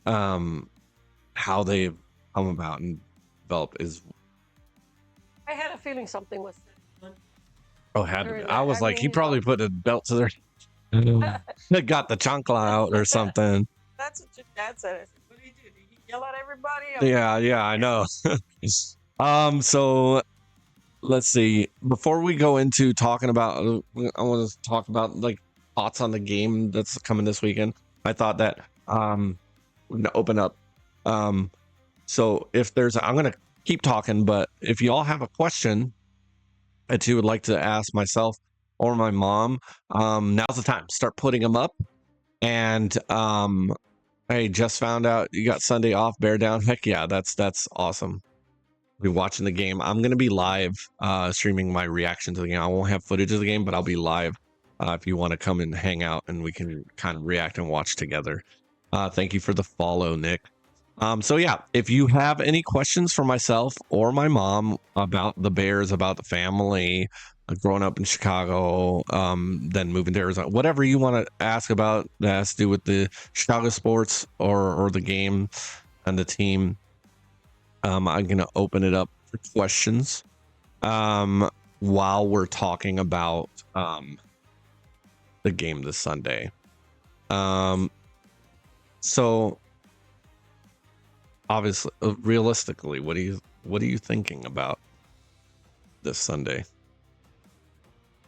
Speaker 3: how they've come about and developed is.
Speaker 4: I had a feeling something was said.
Speaker 3: Oh, had to be. I was like, he probably put a belt to their they got the chancla out or something.
Speaker 4: That's what your dad said. I said, what did he do? Did he yell at everybody?
Speaker 3: Yeah, I know. So let's see. Before we go into talking about, I want to talk about like thoughts on the game that's coming this weekend. I thought that we're gonna open up. So if there's, I'm gonna keep talking, but if you all have a question that you would like to ask myself or my mom, now's the time. Start putting them up. And hey, just found out you got Sunday off, bear down. Heck yeah, that's awesome. Be watching the game. I'm gonna be live streaming my reaction to the game. I won't have footage of the game, but I'll be live if you want to come and hang out and we can kind of react and watch together. Thank you for the follow, Nick. So yeah, if you have any questions for myself or my mom about the Bears, about the family, growing up in Chicago, then moving to Arizona, whatever you want to ask about that has to do with the Chicago sports or the game and the team, I'm gonna open it up for questions while we're talking about the game this Sunday. So obviously, realistically, what are you thinking about this Sunday?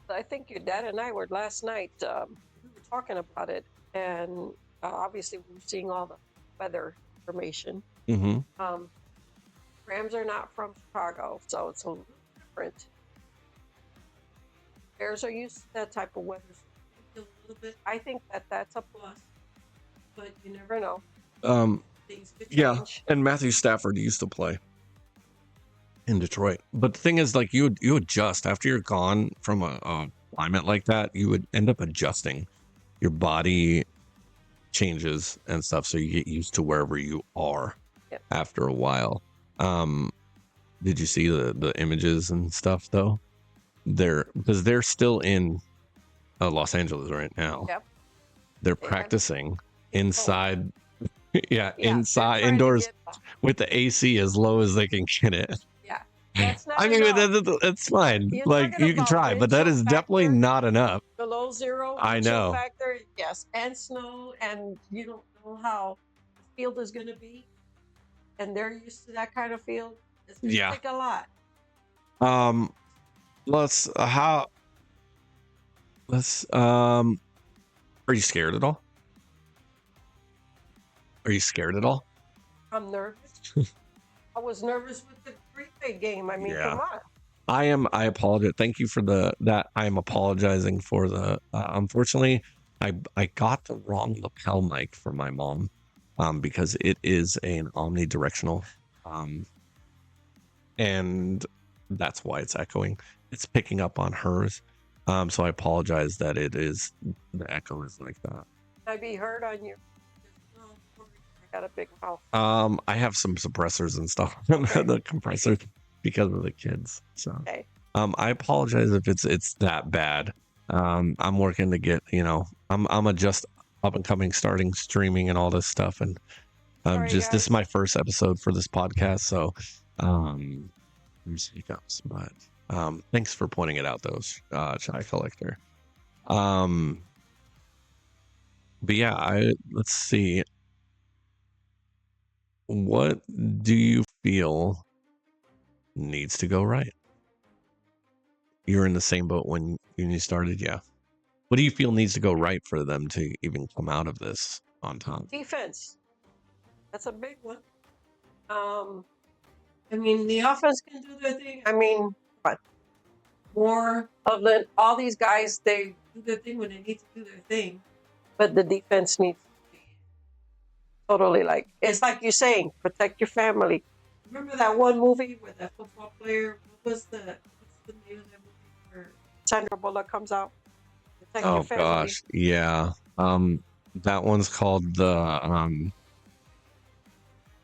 Speaker 4: I think your dad and I were last night. We were talking about it, and obviously we're seeing all the weather information.
Speaker 3: Mm-hmm.
Speaker 4: Rams are not from Chicago, so it's a little different. Bears are used to that type of weather. So a little bit. I think that's a plus, but you never know. Things could change.
Speaker 3: Yeah, and Matthew Stafford used to play in Detroit, but the thing is, like, you adjust after you're gone from a climate like that. You would end up adjusting. Your body changes and stuff, so you get used to wherever you are.
Speaker 4: Yep.
Speaker 3: After a while. Did you see the images and stuff though? Because they're still in Los Angeles right now.
Speaker 4: Yep.
Speaker 3: They're practicing inside. Yeah, inside,
Speaker 4: they're trying to
Speaker 3: indoors
Speaker 4: get
Speaker 3: with the AC as low as they can get it.
Speaker 4: Yeah, that's not
Speaker 3: I mean,
Speaker 4: enough.
Speaker 3: that's fine.
Speaker 4: You're
Speaker 3: Like,
Speaker 4: talking
Speaker 3: you can
Speaker 4: about
Speaker 3: try, but
Speaker 4: wind
Speaker 3: that
Speaker 4: chill
Speaker 3: is definitely
Speaker 4: factor.
Speaker 3: not enough.
Speaker 4: Below zero.
Speaker 3: I
Speaker 4: wind chill
Speaker 3: know.
Speaker 4: factor, yes, and snow, and you don't know how the field is going to be, and they're used to that kind of field. It's going to
Speaker 3: Yeah.
Speaker 4: take a lot.
Speaker 3: Are you scared at all? Are you scared at all?
Speaker 4: I'm nervous. I was nervous with the Green Bay game. I mean,
Speaker 3: Yeah.
Speaker 4: come on.
Speaker 3: I apologize. Thank you for that. I am apologizing for the, unfortunately, I got the wrong lapel mic for my mom. because it is an omnidirectional, and that's why it's echoing. It's picking up on hers. So I apologize that the echo is like that.
Speaker 4: I be heard on you. I got a big mouth.
Speaker 3: I have some suppressors and stuff on the compressor because of the kids. So
Speaker 4: Okay.
Speaker 3: I apologize if it's that bad. I'm working to get, I'm a just up and coming, starting streaming and all this stuff, and
Speaker 4: Sorry,
Speaker 3: this
Speaker 4: guys.
Speaker 3: is my first episode for this podcast, so there's hiccups, but thanks for pointing it out, though, Chai Collector. But yeah, let's see. What do you feel needs to go right? You're in the same boat when you started, yeah. What do you feel needs to go right for them to even come out of this on top?
Speaker 4: Defense. That's a big one. I mean, the offense can do their thing. I mean, but more of all these guys, they do their thing when they need to do their thing. But the defense needs to be totally it's like you're saying, protect your family. Remember that one movie where that football player, what's the name of that movie where Sandra Bullock comes out? Protect your family.
Speaker 3: Gosh, yeah. That one's called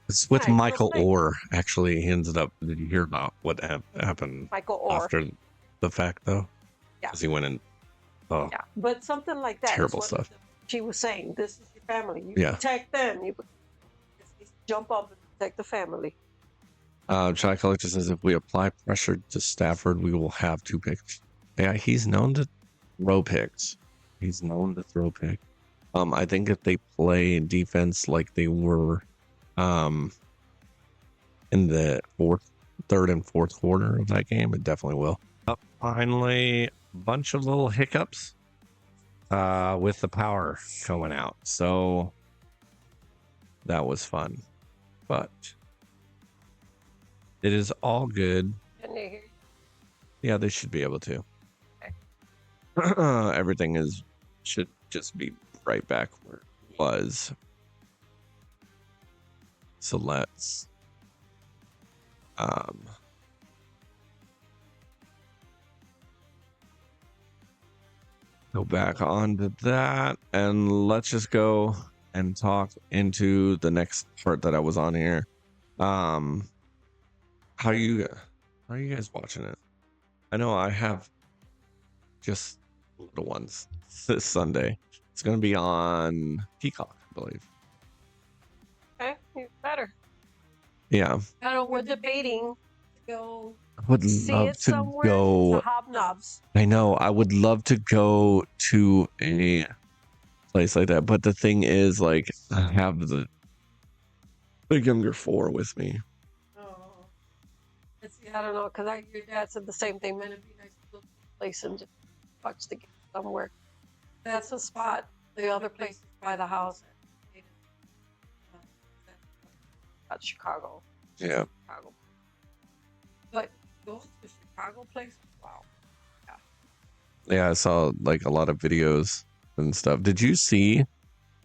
Speaker 3: it's with Michael Orr. Actually, he ended up. Did you hear about what happened
Speaker 4: Michael Orr
Speaker 3: after the fact, though?
Speaker 4: Yeah.
Speaker 3: Because he went in. Oh,
Speaker 4: yeah, but something like that.
Speaker 3: Terrible stuff.
Speaker 4: She was saying, "This is your family. You
Speaker 3: Yeah.
Speaker 4: protect them. You jump up and protect the family."
Speaker 3: Chai Collector says if we apply pressure to Stafford, we will have 2 picks. Yeah, he's known to throw picks. He's known to throw picks. I think if they play defense like they were in the third and fourth quarter of that game, it definitely will. Finally, a bunch of little hiccups with the power going out. So that was fun. But it is all good.
Speaker 4: Can they hear you?
Speaker 3: Yeah, they should be able to.
Speaker 4: Okay.
Speaker 3: Everything should just be right back where it was. So let's go back onto that, and let's just go and talk into the next part that I was on here. How are you guys watching it? I know I have just little ones this Sunday. It's gonna be on Peacock, I believe.
Speaker 4: Okay, even better.
Speaker 3: Yeah.
Speaker 4: I know we're debating to go.
Speaker 3: I would
Speaker 4: see
Speaker 3: love
Speaker 4: it
Speaker 3: to
Speaker 4: somewhere.
Speaker 3: go.
Speaker 4: The Hobnobs.
Speaker 3: I know. I would love to go to a place like that, but the thing is, like, I have the younger 4 with me.
Speaker 4: Oh, let's see. I don't know, because your dad said the same thing. Man, it'd be nice to go to a place and just watch the game somewhere. That's a spot. The other place is by the house. At Chicago.
Speaker 3: Yeah.
Speaker 4: Chicago. But go to the Chicago place. Wow.
Speaker 3: Yeah, I saw like a lot of videos and stuff. Did you see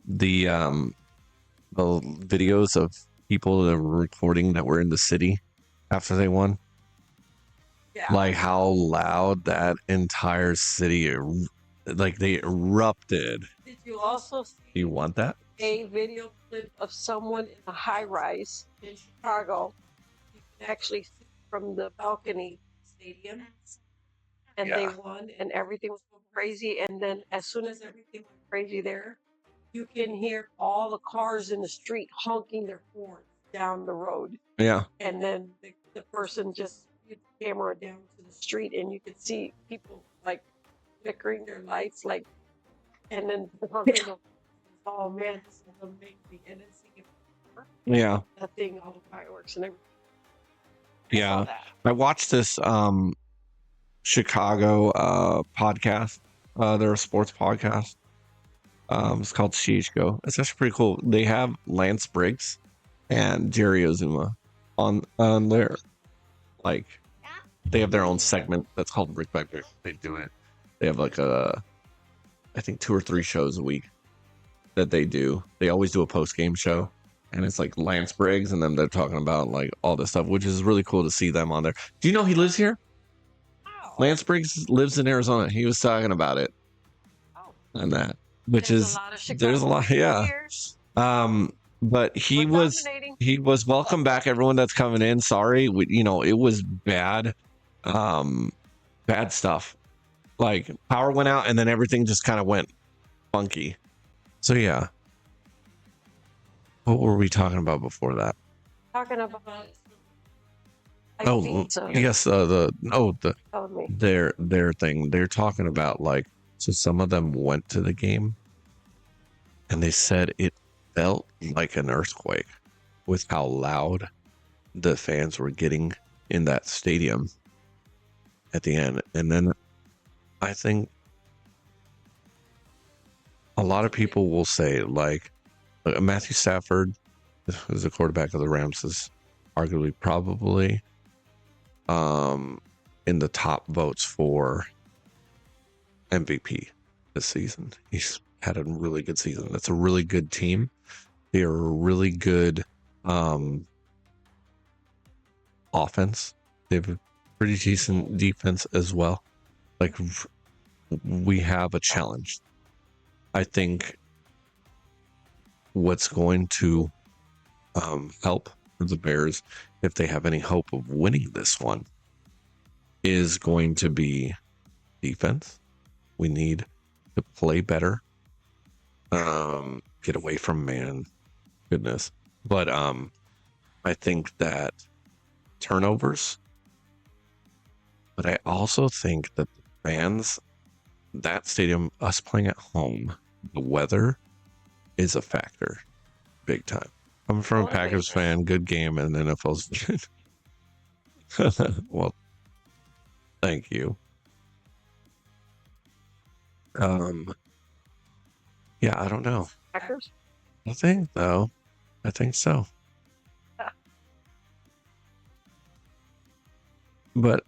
Speaker 3: the videos of people that were recording that were in the city after they won?
Speaker 4: Yeah.
Speaker 3: Like how loud that entire city, like they erupted.
Speaker 4: Did you also see
Speaker 3: You want that?
Speaker 4: a video clip of someone in a high rise in Chicago? You can actually see from the balcony stadium, and they won, and everything was going crazy. And then, as soon as everything went crazy there, you can hear all the cars in the street honking their horns down the road.
Speaker 3: Yeah.
Speaker 4: And then the person just put the camera down to the street, and you could see people like flickering their lights, like, and then honking them. Oh man, this is amazing! And then seeing that thing, all the fireworks and everything.
Speaker 3: Yeah, I watched this Chicago podcast. They're a sports podcast. It's called CHGO. It's actually pretty cool. They have Lance Briggs and Jerry Ozuma on there. Like, they have their own segment that's called Brick by Brick. They do it. They have like I think 2 or 3 shows a week. that they do. They always do a post game show, and it's like Lance Briggs, and then they're talking about like all this stuff, which is really cool to see them on there. Do you know he lives here?
Speaker 4: Wow.
Speaker 3: Lance Briggs lives in Arizona. He was talking about it
Speaker 4: Oh,
Speaker 3: and that, which
Speaker 4: there's
Speaker 3: is
Speaker 4: a lot of
Speaker 3: there's a lot,
Speaker 4: Chicago
Speaker 3: yeah.
Speaker 4: here.
Speaker 3: But he
Speaker 4: We're
Speaker 3: was
Speaker 4: dominating.
Speaker 3: welcome back, everyone that's coming in. Sorry, it was bad, bad stuff. Like power went out, and then everything just kind of went funky. So yeah, what were we talking about before that?
Speaker 4: Talking about
Speaker 3: Oh
Speaker 4: pizza.
Speaker 3: yes,
Speaker 4: Telling me.
Speaker 3: their thing. They're talking about like, so some of them went to the game, and they said it felt like an earthquake with how loud the fans were getting in that stadium at the end. And then I think a lot of people will say like Matthew Stafford, who's the quarterback of the Rams, is arguably probably in the top votes for MVP this season. He's had a really good season. That's a really good team. They are a really good offense. They have a pretty decent defense as well. Like we have a challenge. I think what's going to help the Bears, if they have any hope of winning this one, is going to be defense. We need to play better. Get away from man goodness. But I think that turnovers, but I also think that the fans, that stadium, us playing at home, the weather is a factor big time. I'm from a Packers fan, good game, and NFL's well, thank you. Yeah, I don't know.
Speaker 4: Packers?
Speaker 3: I think so. But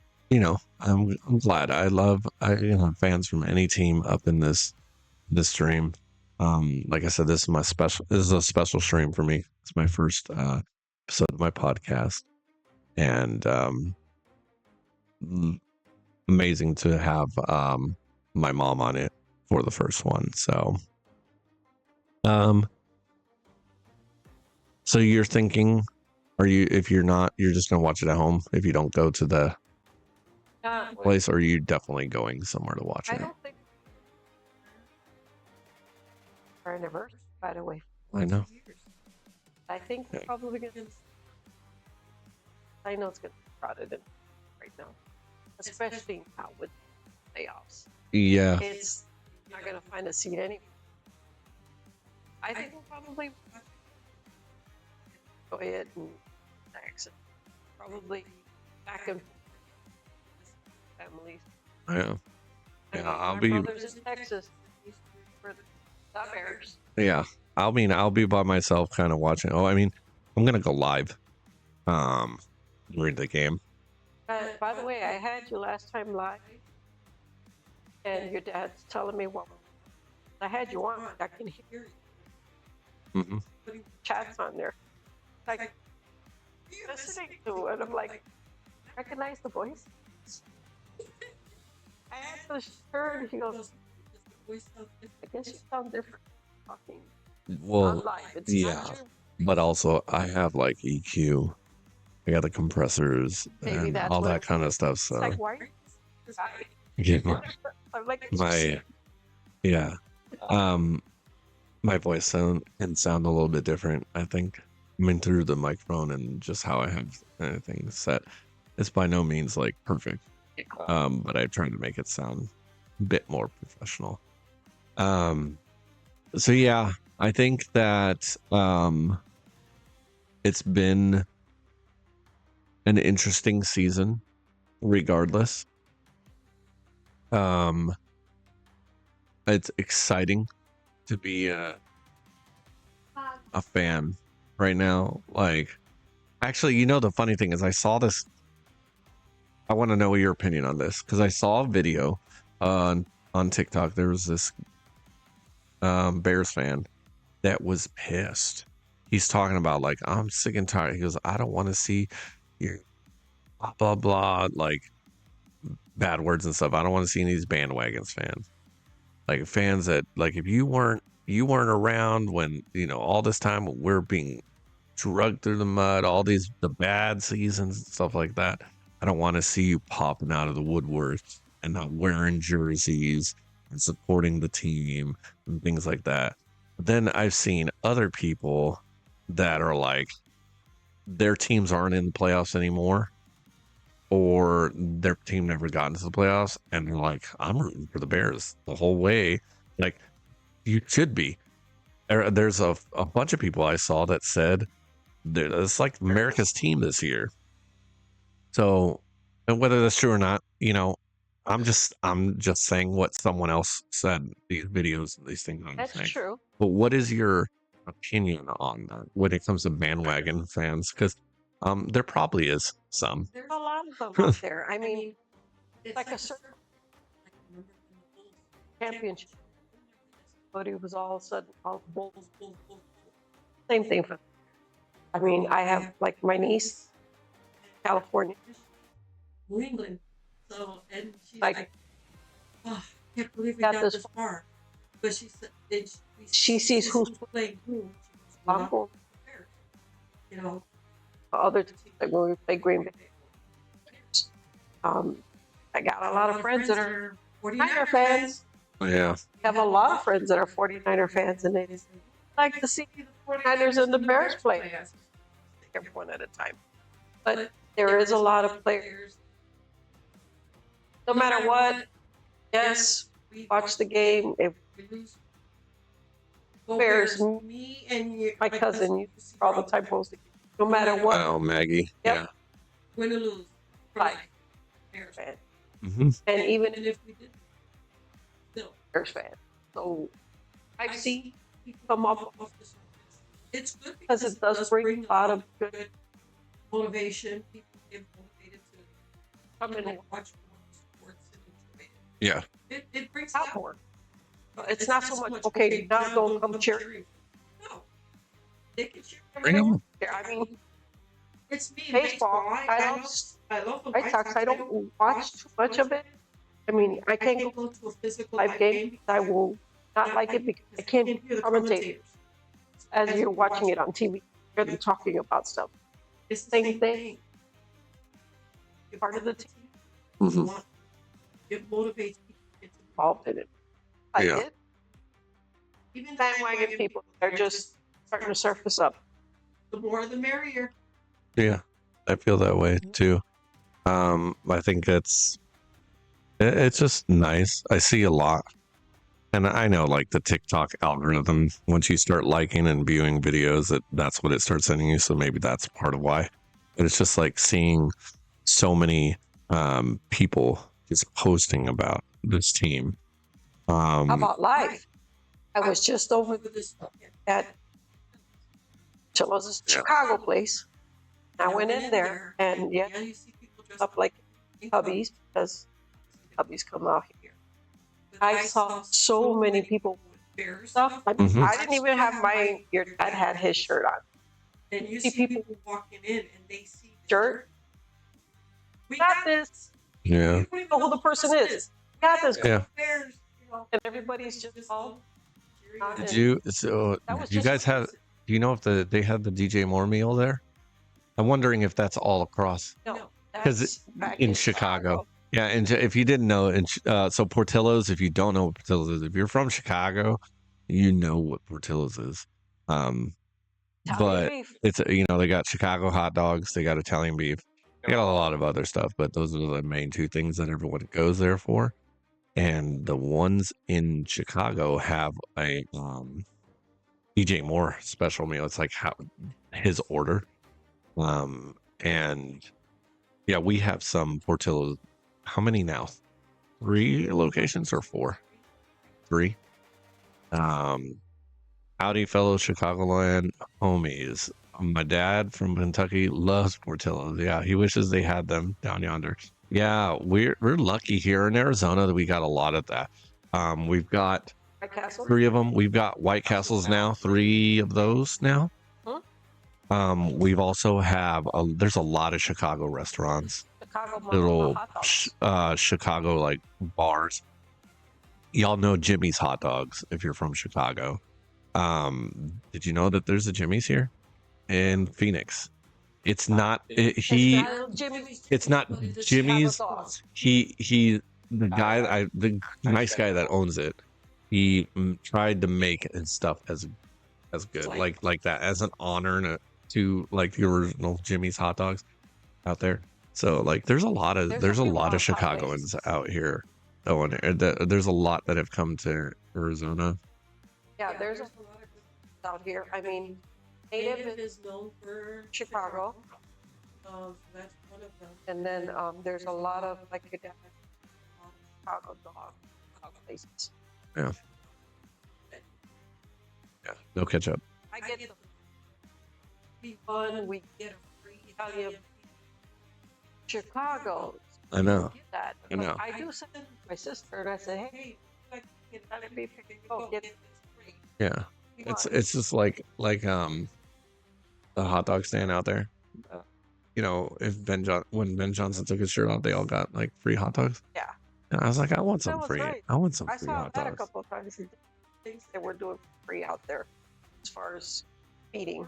Speaker 3: I'm glad. I fans from any team up in this stream. Like I said, this is a special stream for me. It's my first episode of my podcast, and amazing to have my mom on it for the first one. So so you're thinking, if you're not, you're just gonna watch it at home if you don't go to the place, or are you definitely going somewhere to watch
Speaker 4: I
Speaker 3: it?
Speaker 4: don't think our anniversary, by the way.
Speaker 3: I know.
Speaker 4: I think we're probably gonna. I know it's gonna be crowded in right now, especially now with playoffs.
Speaker 3: Yeah.
Speaker 4: It's not gonna find a seat anyway. I think we'll probably go ahead and exit. Probably back and families.
Speaker 3: Yeah.
Speaker 4: I
Speaker 3: Yeah,
Speaker 4: mean,
Speaker 3: I'll
Speaker 4: my
Speaker 3: be.
Speaker 4: brother's in Texas for the Bears.
Speaker 3: Yeah, I'll be by myself, kind of watching. Oh, I mean, I'm gonna go live, during the game.
Speaker 4: By the way, I had you last time live, and your dad's telling me, well, I had you on, I can hear you.
Speaker 3: Mm-hmm.
Speaker 4: Putting chats on there. Like, listening to it, I'm like, recognize the voice? I asked her, he goes, I guess you sound different talking
Speaker 3: Well,
Speaker 4: on live. It's
Speaker 3: yeah,
Speaker 4: not true.
Speaker 3: but also I have like EQ. I got the compressors
Speaker 4: Maybe
Speaker 3: and
Speaker 4: that's
Speaker 3: all
Speaker 4: what
Speaker 3: that kind of stuff.
Speaker 4: It's
Speaker 3: So
Speaker 4: like, why are you this guy?
Speaker 3: yeah,
Speaker 4: I'm like,
Speaker 3: yeah, my voice can sound a little bit different. I think. I mean, through the microphone and just how I have anything set. It's by no means like perfect. But I tried to make it sound a bit more professional. So yeah, I think that it's been an interesting season regardless. It's exciting to be a fan right now. Like, actually, the funny thing is I saw this. I want to know your opinion on this because I saw a video on TikTok. There was this Bears fan, that was pissed. He's talking about like, I'm sick and tired. He goes, I don't want to see your blah blah blah, like bad words and stuff. I don't want to see any of these bandwagons fans. Like fans that like if you weren't around when, you know, all this time we're being drugged through the mud, all these the bad seasons and stuff like that. I don't want to see you popping out of the woodwork and not wearing jerseys and supporting the team and things like that. But then I've seen other people that are like their teams aren't in the playoffs anymore, or their team never got into the playoffs, and they're like, I'm rooting for the Bears the whole way. Like, you should be. There's a bunch of people I saw that said it's like America's team this year. So, and whether that's true or not, you know, I'm just saying what someone else said. These videos, these things I'm
Speaker 4: That's
Speaker 3: saying.
Speaker 4: true.
Speaker 3: But what is your opinion on that when it comes to bandwagon fans? Because there probably is some.
Speaker 4: There's a lot of them out there. I mean, it's like a certain championship, but it was all of a sudden all Bulls. Same thing for. I mean, I have like my niece, California,
Speaker 5: New England. So, and she's
Speaker 4: like,
Speaker 5: like, oh, I can't believe we
Speaker 4: got
Speaker 5: got
Speaker 4: this
Speaker 5: this far. But she said,
Speaker 4: she sees who's
Speaker 5: playing who.
Speaker 4: I'm going
Speaker 5: You know,
Speaker 4: other teams, like when we play Green Bay. I got a lot of friends that are 49er fans.
Speaker 3: Yeah.
Speaker 4: I have a lot of friends that are 49er fans, and they like to see the 49ers and the Bears play. Take one at a time. But there is a lot of players. No matter what, yes, watch the game. If Bears,
Speaker 5: me and you,
Speaker 4: my cousin, you all the time posting. No matter what,
Speaker 3: Oh, Maggie.
Speaker 4: Yep.
Speaker 5: win or lose,
Speaker 4: like
Speaker 5: Bears
Speaker 4: fan.
Speaker 3: Yeah. Mm-hmm.
Speaker 4: And even
Speaker 5: And if we did, still
Speaker 4: Bears fan. So I've seen people come up
Speaker 5: off the surface. It's good
Speaker 4: because it does bring a lot of good
Speaker 5: motivation. People get motivated to
Speaker 4: come in and
Speaker 5: watch more sports and enjoy it.
Speaker 3: Yeah.
Speaker 5: It brings
Speaker 4: out more. It's not so much, okay, now don't come cheer.
Speaker 5: No. They can cheer.
Speaker 3: Bring them.
Speaker 4: I mean,
Speaker 5: It's me in
Speaker 4: baseball, I
Speaker 5: love the
Speaker 4: White Sox, I don't watch too much of it. I mean, I can't go
Speaker 5: to a physical
Speaker 4: live game because I will not like it because I can't hear the commentators as you're watching it on TV. Hear them talking about stuff.
Speaker 5: It's the
Speaker 4: Same thing.
Speaker 5: You're
Speaker 4: Part of the team
Speaker 3: Mm-hmm.
Speaker 5: It motivates people to get
Speaker 4: involved in it. I
Speaker 3: Yeah.
Speaker 4: did.
Speaker 5: even
Speaker 4: Bandwagon people, they're just starting to surface up.
Speaker 5: the more the merrier.
Speaker 3: Yeah. I feel that way too. I think it's just nice. I see a lot. And I know like the TikTok algorithm, once you start liking and viewing videos, that's what it starts sending you. So maybe that's part of why. But it's just like seeing so many people just posting about this team.
Speaker 4: How about live? I was just over
Speaker 5: this
Speaker 4: at Chillo's Chicago place. I went in there and yeah,
Speaker 5: you see people dressed
Speaker 4: up like hubbies because hubbies come out here. I saw so many people with
Speaker 5: Bears
Speaker 4: stuff. I didn't even have your dad had his shirt on.
Speaker 5: and you
Speaker 4: see
Speaker 5: see
Speaker 4: people
Speaker 5: people walking in and they see
Speaker 4: Shirt.
Speaker 5: We
Speaker 4: Got this.
Speaker 3: Yeah.
Speaker 4: You don't even know who the person is. Got this.
Speaker 3: Yeah.
Speaker 5: Bears, you know,
Speaker 4: And everybody's just all.
Speaker 3: Did you
Speaker 4: That was
Speaker 3: you
Speaker 4: just-
Speaker 3: guys have, do you know if they had the DJ Moore meal there? I'm wondering if that's all across.
Speaker 4: No,
Speaker 3: 'Cause
Speaker 4: that's back
Speaker 3: in Chicago. Yeah, and if you didn't know, so Portillo's, if you don't know what Portillo's is, if you're from Chicago, you know what Portillo's is.
Speaker 4: Italian
Speaker 3: But
Speaker 4: beef.
Speaker 3: it's, you know, they got Chicago hot dogs, they got Italian beef, they got a lot of other stuff, but those are the main two things that everyone goes there for. And the ones in Chicago have a DJ Moore special meal. It's like his order. And yeah, we have some Portillo's. How many now? 3 locations or 4? 3. Howdy, fellow Chicagoland homies. My dad from Kentucky loves Portillo's. Yeah, he wishes they had them down yonder. Yeah, we're lucky here in Arizona that we got a lot of that. We've got
Speaker 4: White Castle.
Speaker 3: 3 of them. We've got White Castles now, 3 of those now.
Speaker 4: Huh?
Speaker 3: We've also have there's a lot of Chicago restaurants,
Speaker 4: Chicago
Speaker 3: little
Speaker 4: hot dogs.
Speaker 3: Chicago like bars. Y'all know Jimmy's hot dogs if you're from Chicago. Did you know that there's a Jimmy's here in Phoenix? It's not it's not Jimmy's. The nice guy that owns it, he tried to make his stuff as good, like that, as an honor to like the original Jimmy's hot dogs out there. So like there's a lot of Chicagoans out here. There's a lot that have come to Arizona.
Speaker 4: Yeah, there's a lot of out here. I mean, Native
Speaker 5: is known for
Speaker 4: Chicago.
Speaker 5: That's one of them.
Speaker 4: And then there's a lot of like Chicago dog places.
Speaker 3: Yeah, no ketchup.
Speaker 4: I get the be fun. We get a free Italian Chicago.
Speaker 3: I know.
Speaker 4: That.
Speaker 3: I know.
Speaker 4: I do send my sister and I say, hey, Italian beef, get this free.
Speaker 3: Yeah, it's just like the hot dog stand out there. You know, if when Ben Johnson took his shirt off, they all got like free hot dogs.
Speaker 4: Yeah.
Speaker 3: And I was like, I want some free.
Speaker 4: Right.
Speaker 3: I want some
Speaker 4: I
Speaker 3: free
Speaker 4: saw
Speaker 3: hot
Speaker 4: that
Speaker 3: dogs.
Speaker 4: a couple of times. Things that we're doing free out there, as far as eating.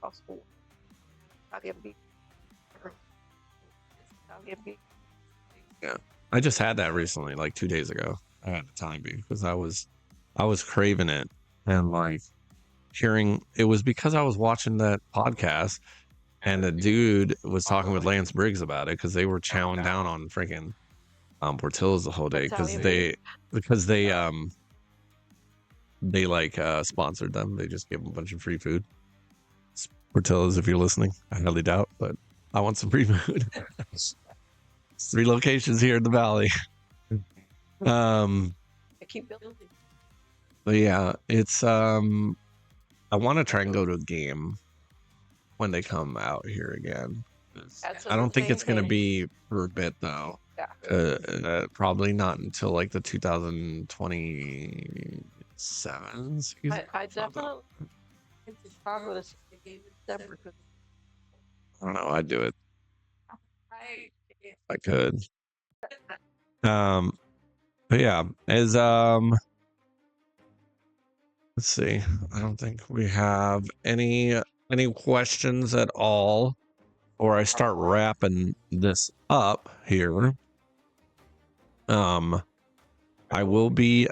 Speaker 4: Also, Italian beef. Italian beef.
Speaker 3: Yeah, I just had that recently, like 2 days ago. I had Italian beef because I was craving it, and like hearing it was because I was watching that podcast, and the dude was talking with Lance Briggs about it because they were chowing down on freaking Portillo's the whole day because they like sponsored them. They just gave them a bunch of free food. Portillo's, if you're listening, I highly doubt, but I want some free food. 3 locations here in the valley.
Speaker 4: I keep building.
Speaker 3: But yeah, it's I want to try and go to a game when they come out here again. I don't think it's gonna be for a bit though.
Speaker 4: Yeah.
Speaker 3: Probably not until like the 2027.
Speaker 4: I definitely Chicago this game in December.
Speaker 3: I don't know. I'd do it. I could. But yeah, as let's see. I don't think we have any questions at all, or I start wrapping this up here. I will be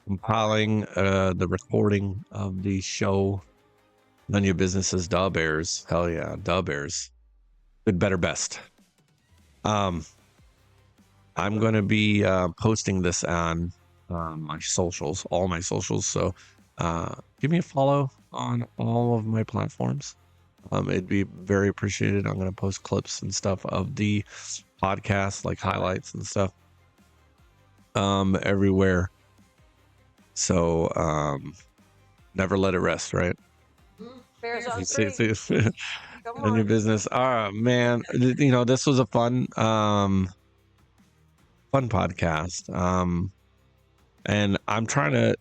Speaker 3: compiling the recording of the show. None of your business is Da Bears. Hell yeah, Da Bears. Good, better, best. I'm going to be posting this on my socials, all my socials. So give me a follow on all of my platforms. It'd be very appreciated. I'm going to post clips and stuff of the podcast, like highlights and stuff, everywhere. So never let it rest, right?
Speaker 4: Bears on three.
Speaker 3: In your business. Man, you know, this was a fun podcast. And I'm trying to,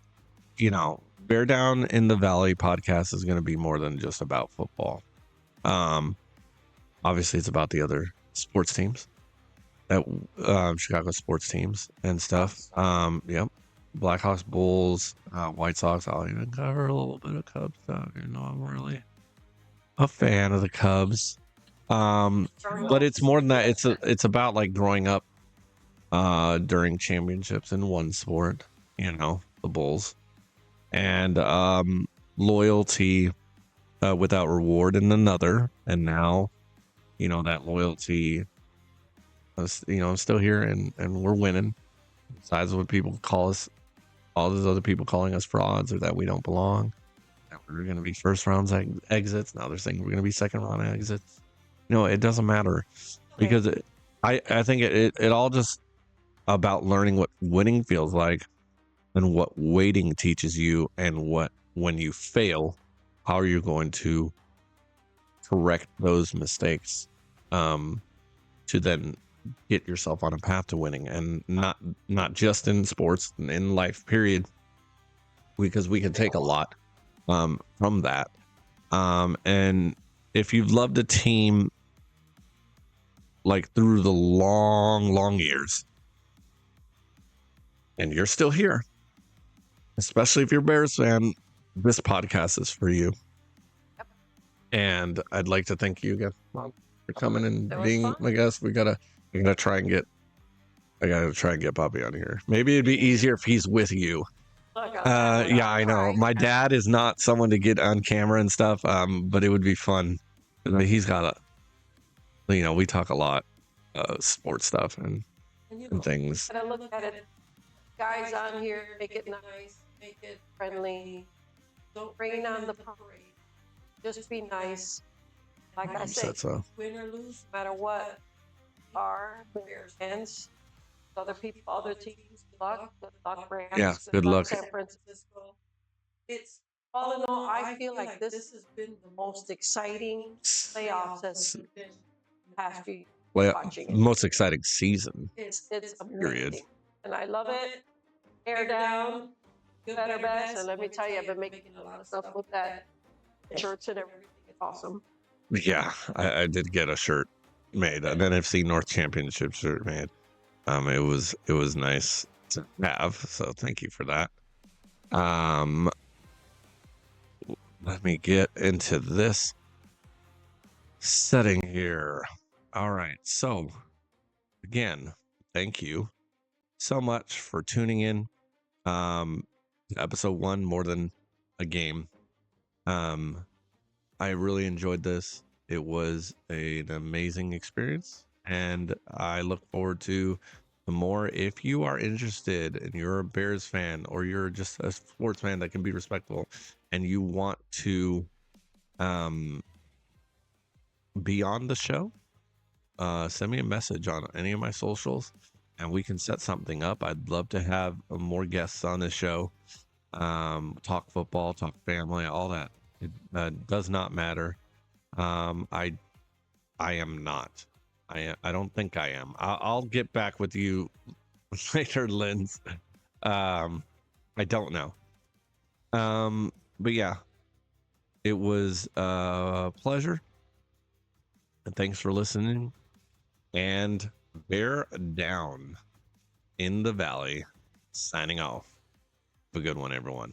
Speaker 3: you know, Bear Down in the Valley podcast is going to be more than just about football. Obviously it's about the other sports teams, that Chicago sports teams and stuff. Yep. Blackhawks, Bulls, White Sox. I'll even cover a little bit of Cubs stuff. You know, I'm really a fan of the Cubs. But it's more than that. It's about like growing up during championships in one sport, you know, the Bulls, and loyalty without reward in another. And now, you know, that loyalty, you know, I'm still here and we're winning. Besides what people call us, all those other people calling us frauds or that we don't belong. That we're going to be first round exits. Now they're saying we're going to be second round exits. No, it doesn't matter, because I think it all just about learning what winning feels like and what waiting teaches you, and what, when you fail, how are you going to correct those mistakes to then get yourself on a path to winning, and not just in sports, in life, period, because we can take a lot from that. And if you've loved a team like through the long years, and you're still here, especially if you're a Bears fan, this podcast is for you. And I'd like to thank you again, Mom, for coming and
Speaker 4: That was
Speaker 3: being
Speaker 4: fun.
Speaker 3: my guest. I gotta try and get Bobby on here. Maybe it'd be easier if he's with you.
Speaker 4: Look, I'll
Speaker 3: Yeah, I know.
Speaker 4: try.
Speaker 3: My dad is not someone to get on camera and stuff. But it would be fun. He's got we talk a lot, sports stuff and things.
Speaker 4: Gotta look at it. Guys on here, make it nice, make it friendly. Don't rain on the parade. Just be nice. Like I said,
Speaker 3: So
Speaker 4: win or lose, no matter what, are Bears fans. Other people, other teams, good luck, Rams.
Speaker 3: Yeah, good luck.
Speaker 4: San Francisco. It's all in all, I feel like this has been the most exciting playoffs has been the past few years. Watching it.
Speaker 3: Most exciting season.
Speaker 4: It's
Speaker 3: Period.
Speaker 4: amazing, and I love it. Hair down, better best, and let me tell you, I've been making a lot of stuff with that, shirts and everything. It's awesome.
Speaker 3: Yeah, I did get a shirt made, an NFC North Championship shirt made. It was nice to have, so thank you for that. Let me get into this setting here. All right, so again, thank you so much for tuning in to episode 1, More Than a Game. I really enjoyed this. It was an amazing experience, and I look forward to more. If you are interested and you're a Bears fan, or you're just a sports fan that can be respectful, and you want to be on the show, send me a message on any of my socials and we can set something up. I'd love to have more guests on this show. Talk football, talk family, all that. It does not matter. I am not. I don't think I am. I'll get back with you later, Linz. I don't know. But yeah, it was a pleasure. And thanks for listening. And bear down in the valley. Signing off. Have a good one, everyone.